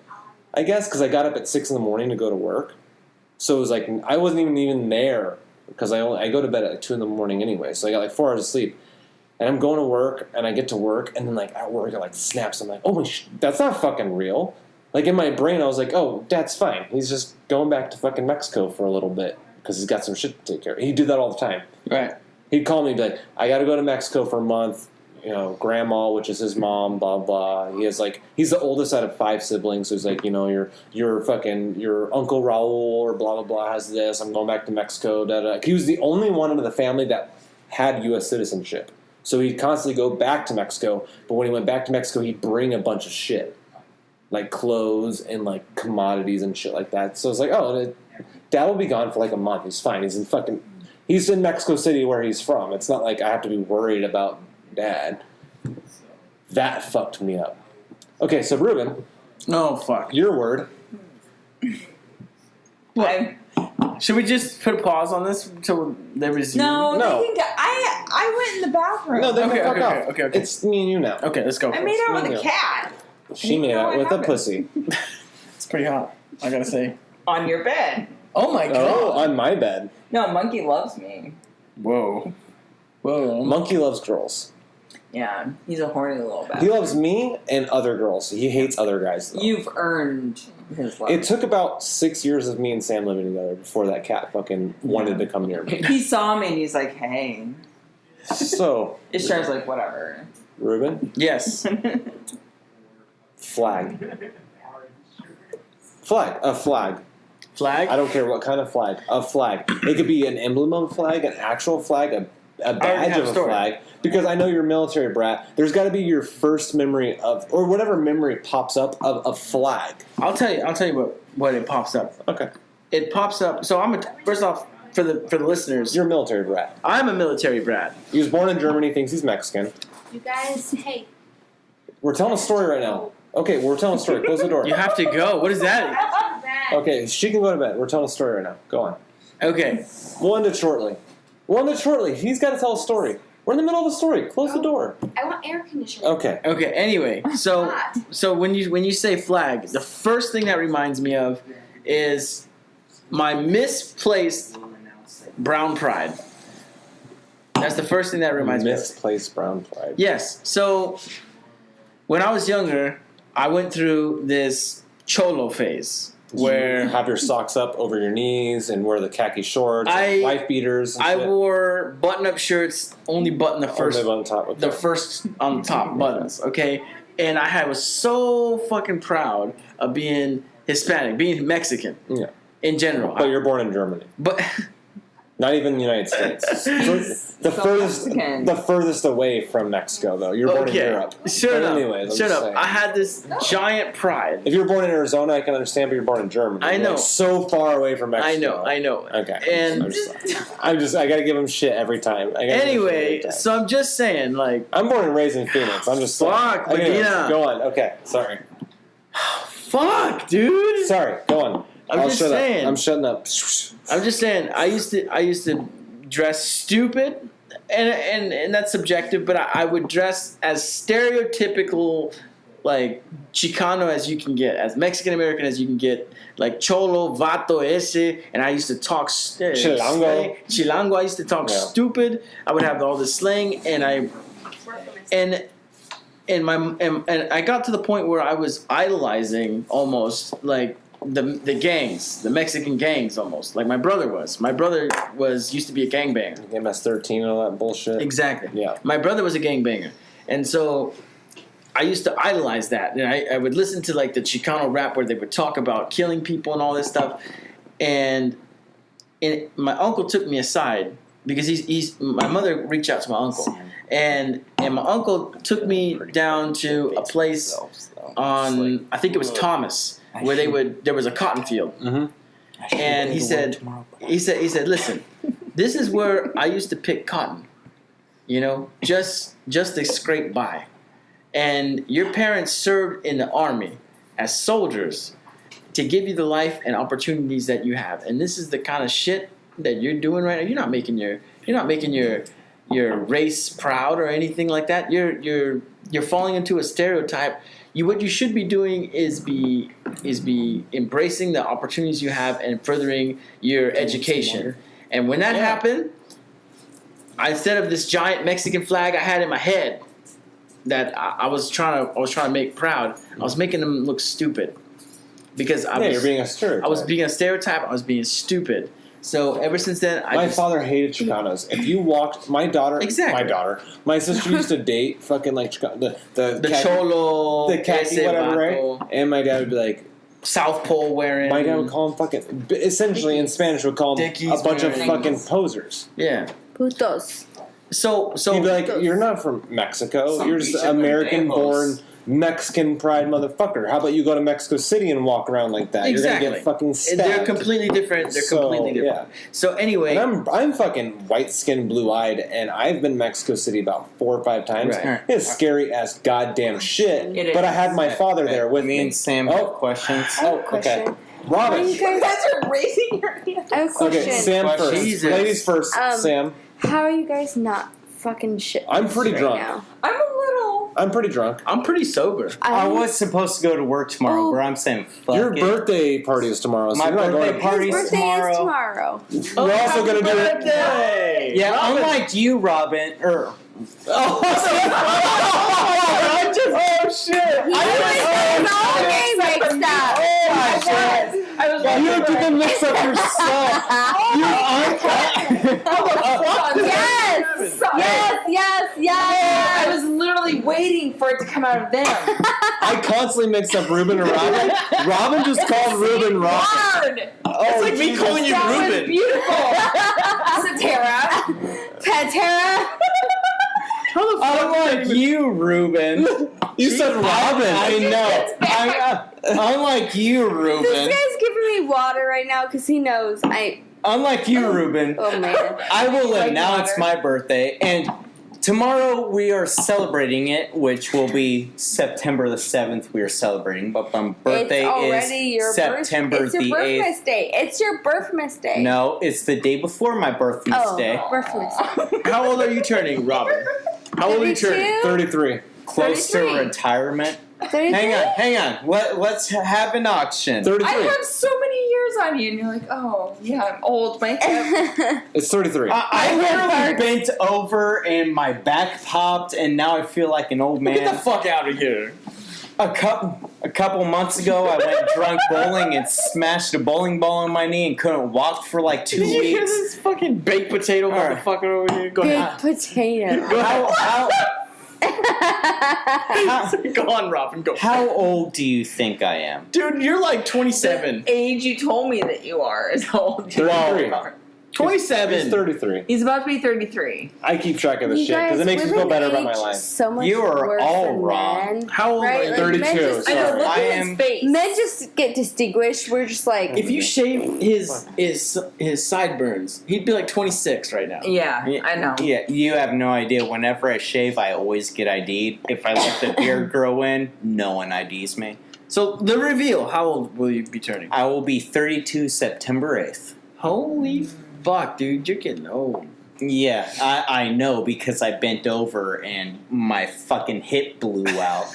I guess because I got up at 6 in the morning to go to work, so it was like I wasn't even there because I go to bed at like 2 in the morning anyway. So I got like 4 hours of sleep, and I'm going to work, and I get to work, and then like at work it like snaps. I'm like, oh my, that's not fucking real. Like in my brain, I was like, oh, Dad's fine. He's just going back to fucking Mexico for a little bit because he's got some shit to take care of. He did that all the time. Right. He'd call me and be like, I got to go to Mexico for a month. You know, grandma, which is his mom, blah blah. He's the oldest out of 5 siblings, so he's like, you know, your Uncle Raul or blah blah blah has this. I'm going back to Mexico. Da da. He was the only one in the family that had U.S. citizenship, so he'd constantly go back to Mexico. But when he went back to Mexico, he'd bring a bunch of shit, like clothes and like commodities and shit like that. So it's like, oh, Dad will be gone for like a month. He's fine. He's in Mexico City where he's from. It's not like I have to be worried about Dad. That fucked me up. Okay, so Reuben, Oh, fuck. your word. Should we just put a pause on this until they resume? No, No. they can go. I went in the bathroom. No, they Okay, can fuck okay, off. okay. It's me and you now. Okay, let's go. I first. made out with No. a cat She made out with a pussy. It's pretty hot, I gotta say. on your bed. Oh my god. Oh, on my bed. No, Monkey loves me. Whoa. Whoa. Monkey loves girls. Yeah, he's a horny little He bastard. loves me and other girls. He hates other guys, though. You've earned his love. It took about 6 years of me and Sam living together before that cat fucking wanted to come near me. He saw me and he's like, "Hey." So, Ishtar's like, "Whatever." Reuben, Yes. flag. Flag. A flag. Flag? I don't care what kind of flag. A flag. It could be an emblem of a flag, an actual flag, a badge have of a a story. flag. Because I know you're a military brat. There's got to be your first memory of, or whatever memory pops up of a flag. I'll tell you what it pops up. Okay. It pops up. So first off, for the listeners, You're a military brat. I'm a military brat. He was born in Germany, thinks he's Mexican. You guys, hey. We're telling a story right now. Okay, we're telling a story. Close the door. You have to go. What is that? Okay, she can go to bed. We're telling a story right now. Go on. Okay. We'll end it shortly. He's got to tell a story. We're in the middle of a story. Close the door. I want air conditioning. Okay. Okay. Anyway, so when you say flag, the first thing that reminds me of is my misplaced brown pride. That's the first thing that reminds me of. Misplaced brown pride. Yes. So when I was younger, I went through this cholo phase where Have your socks up over your knees and wear the khaki shorts, and wife beaters. And I shit. wore button-up shirts, only button the first Only on top. Okay. the first on the top buttons, okay? And I was so fucking proud of being Hispanic, being Mexican Yeah. in general. But you're born in Germany. But Not even the United States. The furthest away from Mexico, though. You're born in Europe. Shut up. Anyways, Shut up. I had this giant pride. If you're born in Arizona, I can understand, but you're born in Germany. I know. Like, so far away from Mexico. I know. Okay. And I gotta give him shit every time. Anyway, so I'm just saying, like, I'm born and raised in Phoenix. I'm just fuck, Medina. Go on. Okay, sorry. Fuck, dude. Sorry, go on. I'm just saying. I'm shutting up. I'm just saying. I used to dress stupid, and that's subjective. But I would dress as stereotypical, like Chicano as you can get, as Mexican American as you can get, like cholo, vato, ese. And I used to talk Chilango. I used to talk stupid. I would have all this slang, and I got to the point where I was idolizing almost like the gangs, the Mexican gangs almost. Like my brother was. My brother used to be a gangbanger. MS-13 and all that bullshit. Exactly. Yeah. My brother was a gangbanger. And so I used to idolize that. And I would listen to like the Chicano rap where they would talk about killing people and all this stuff. And my uncle took me aside because my mother reached out to my uncle. And my uncle took me down to a place on, I think it was Thomas, where there was a cotton field. Mm-hmm. And he said, listen, this is where I used to pick cotton, just to scrape by. And your parents served in the army as soldiers to give you the life and opportunities that you have. And this is the kind of shit that you're doing right now. You're not making your race proud or anything like that. You're falling into a stereotype. What you should be doing is be embracing the opportunities you have and furthering your education. And when that happened, instead of this giant Mexican flag I had in my head that I was trying to make proud, I was making them look stupid because you're being a stereotype. I was being a stereotype. I was being stupid. So ever since then, my father hated Chicanos. If you walked, my sister used to date fucking like the cholo, the khaki, whatever, right? And my dad would be like, South Pole wearing. My dad would call them fucking, essentially in Spanish, would call them a bunch of fucking posers. Yeah, putos. So he'd be like, you're not from Mexico. You're just American-born Mexican pride motherfucker. How about you go to Mexico City and walk around like that? Exactly. You're gonna get fucking stabbed. They're completely different. Yeah. So anyway, and I'm fucking white-skinned, blue-eyed, and I've been to Mexico City about 4 or 5 times. Right. It's scary as goddamn shit. But I had my father there with me. Me and Sam have questions. Okay. Robin. You guys are raising your hand. I have a question. Okay, Sam first. Jesus. Ladies first, Sam. How are you guys not fucking shit? I'm pretty drunk. Now? I'm pretty drunk. I'm pretty sober. I was supposed to go to work tomorrow, but I'm saying fuck Your it. birthday party is tomorrow. So My you're not birthday going party His is birthday is tomorrow. tomorrow. We're also going to do it. Birthday! Yeah, Robin. unlike you, Robin. Oh shit! He always all game mixed up. I was You did the mix up yourself. Yes. I was literally waiting for it to come out of them. I constantly mix up Reuben and Robin. Robin just called Reuben Robin. Word. It's like me calling you That was Reuben. beautiful. Tatara. How the fuck? Unlike you, Reuben. You said Robin. I know. Unlike you, This Reuben. guy's giving me water right now because he knows Unlike you, Reuben. Oh man. I will Like announce water. my birthday, and tomorrow we are celebrating it, which will be September the 7th. We are celebrating, but my birthday It's already is your September It's your the birthmas 8th. day. It's your birthmas day. No, it's the day before my birthday. birthmas day. How old are you turning, Robin? How old are you turning? 33. Close 33. to retirement. 33? Hang on. Let's have an auction. 33. I have so many years on you, and you're like, oh, yeah, I'm old. My It's 33. I literally bent over and my back popped, and now I feel like an old man. Get the fuck out of here. A couple months ago, I went drunk bowling and smashed a bowling ball on my knee and couldn't walk for like 2 Did you hear weeks. this fucking baked potato Alright. motherfucker over here? Go Big ahead. potato. Go ahead. How Go on, Robin. Go. how old do you think I am? Dude, you're like 27. age you told me that you are is how old you 33. are. 27. He's 33. He's about to be 33. I keep track of this You shit because guys, it makes me feel women better about my age life. So much You are worse all than wrong. Men, How old right? are you? Like, 32. Men just, I know. Sorry. Look I at am- his face. men just get distinguished. We're just like, If you shave his sideburns, he'd be like 26 right now. Yeah, I know. Yeah, you have no idea. Whenever I shave, I always get ID'd. If I let the beard grow in, no one IDs me. So the reveal. How old will you be turning? I will be 32 September 8th. Holy fuck, dude! You're getting old. Yeah, I know because I bent over and my fucking hip blew out.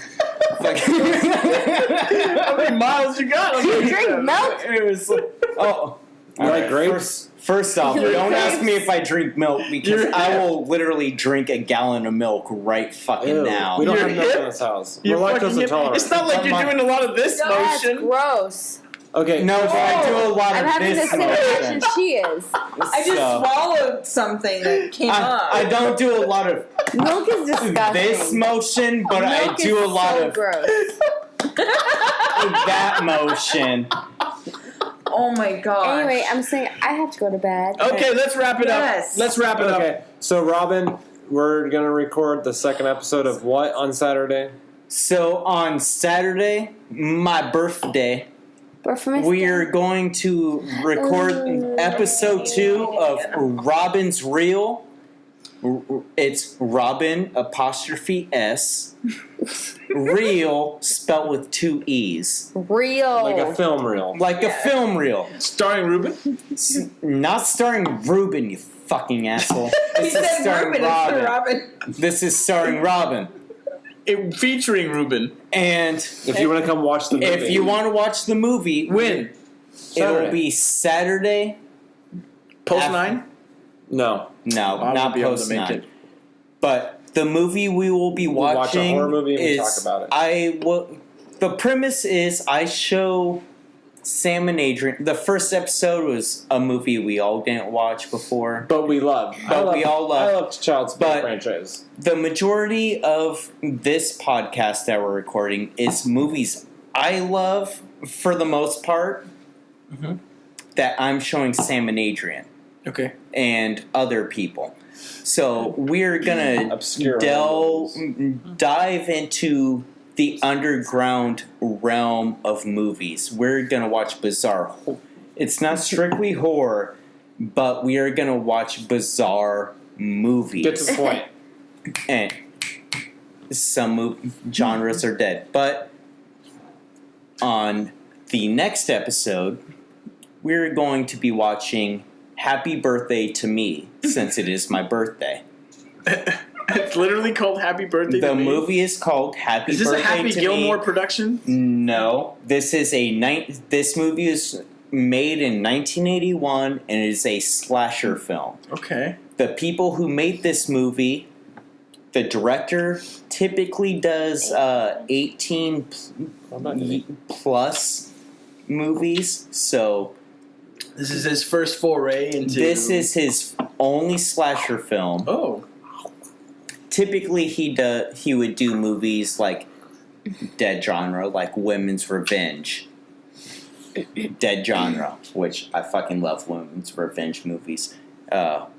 How many miles you got? do you drink milk? It was oh. You like grapes? First off, You like don't ask grapes? me if I drink milk because I will literally drink a gallon of milk right fucking Ew, now. we don't Your have milk hip? in this house. You're We're fucking lactose hip. intolerant. It's not like But you're my- doing a lot of this that's motion. gross. Okay. No, but I do a lot I'm of having the this same reaction motion. she is. I just So, swallowed something that came up. I don't do a lot of Milk is disgusting. this motion, but I Milk do a is lot so of gross. that motion. Oh my god. Anyway, I'm saying I have to go to bed. Okay, let's wrap it Yes. up. Let's wrap it up. Okay. So Robin, we're gonna record the second episode of what on Saturday? So on Saturday, my birthday, we are going to record episode 2 of Robin's Reel. It's Robin apostrophe S. Reel spelled with 2 E's. Real. Like a film reel. Like a film reel. Starring Reuben. Not starring Reuben, you fucking asshole. He This is said starring Reuben instead of Robin. Robin. This is starring Robin. Featuring Reuben. And If you want to come watch the movie. if you want to watch the movie, When? Saturday. it'll be Saturday. Post After- 9? No. No, I won't not be able to post make 9. it. But the movie we will be We'll watch a watching horror movie and we is talk about it. The premise is I show Sam and Adrian. The first episode was a movie we all didn't watch before. But we love. We all love. I love Child's Play But- franchise. The majority of this podcast that we're recording is movies I love for the most part that I'm showing Sam and Adrian Okay. and other people. So we're gonna Obscure dive into the underground realm of movies. We're gonna watch bizarre. It's not strictly horror, but we are gonna watch bizarre movies. Get to the point. And some genres are dead. But on the next episode, we're going to be watching Happy Birthday to Me, since it is my birthday. It's literally called Happy Birthday The to Me. movie is called Happy Is this Birthday a Happy to Gilmore Me. production? No. This is this movie is made in 1981 and it is a slasher film. Okay. The people who made this movie, the director typically does 18 plus movies. So This is his first foray into. this is his only slasher film. Oh. Typically he would do movies like dead genre, like Women's Revenge. Dead genre, which I fucking love women's revenge movies.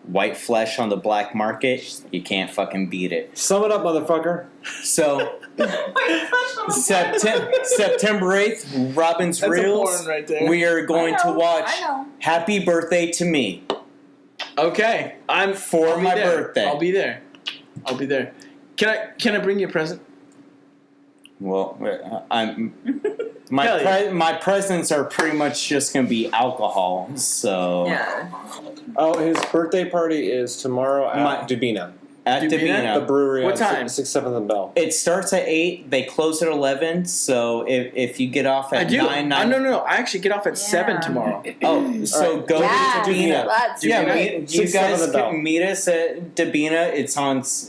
White Flesh on the Black Market, you can't fucking beat it. Sum it up, motherfucker. So, September 8th, Robin's That's a Reels, porn right there. we are going to watch I know. Happy Birthday to Me. Okay. I'm for I'll be my there. birthday. I'll be there. I'll be there. Can I bring you a present? Well, I'm Hell yeah. my presents are pretty much just going to be alcohol. So Yeah. Oh, his birthday party is tomorrow at Dubina. at Davina? Davina, The brewery What on time? 6th, 7th, and Bell. it starts at 8. They close at 11. So if you get off I at do. 9, No. I actually get off at 7 Yeah. tomorrow. Oh, so Alright. go Yeah, to Davina. that's Yeah, great. you 6, 7, guys and Bell. can meet us at Davina.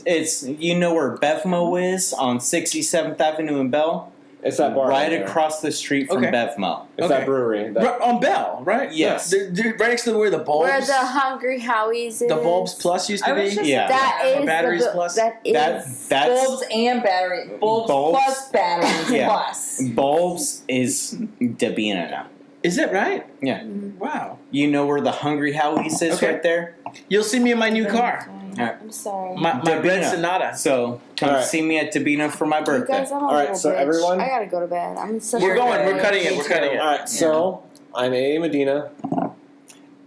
It's you know where Bevmo is on 67th Avenue in Bell, It's that bar right there. across the street from Okay. Bevmo. It's Okay. that brewery. That, Right, on Bell, right? Yes. Right next to where the bulbs. Where the Hungry Howies is. the bulbs plus used to I be. was just Yeah. That Yeah. is Batteries the, plus? That is. That's Bulbs and battery. Bulbs, Bulbs. plus batteries Yeah. plus. Bulbs is Davina now. Is it right? Yeah. Wow. You know where the Hungry Howie's is Okay. right there? You'll see me in my new car. I'm sorry. My red Davina. Sonata. So come All right. see me at Davina for my You birthday. guys, I'm a All right, little so bitch. everyone- I gotta go to bed. I'm such We're a going. We're bitch. cutting it. We're cutting it. All right, so I'm A. Medina.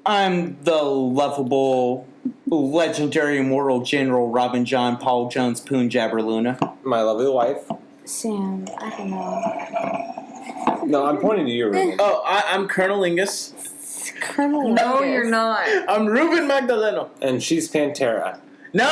I'm the lovable, legendary, immortal General Robin John Paul Jones Poonjabber Luna. My lovely wife. Sam, I don't know. No, I'm pointing to you, Ruben. Oh, I'm Colonel Lingus. Colonel No, Lingus. you're not. I'm Ruben Magdaleno. And she's Pantera. No!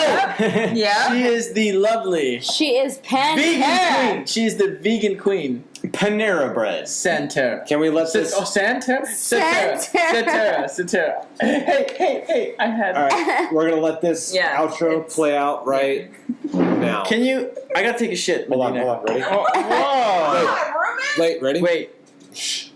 Yeah? She is the lovely She is vegan Pantera. queen. She's the vegan queen. Panera Bread. Santera. Can we let this? Santera? Santera. Santera. Hey, I had. All right, we're gonna let this Yeah, outro it's- play out right now. Can you? I gotta take a shit. Hold on, Medina. hold on, ready? Whoa! Wait, ready? Wait. Shh.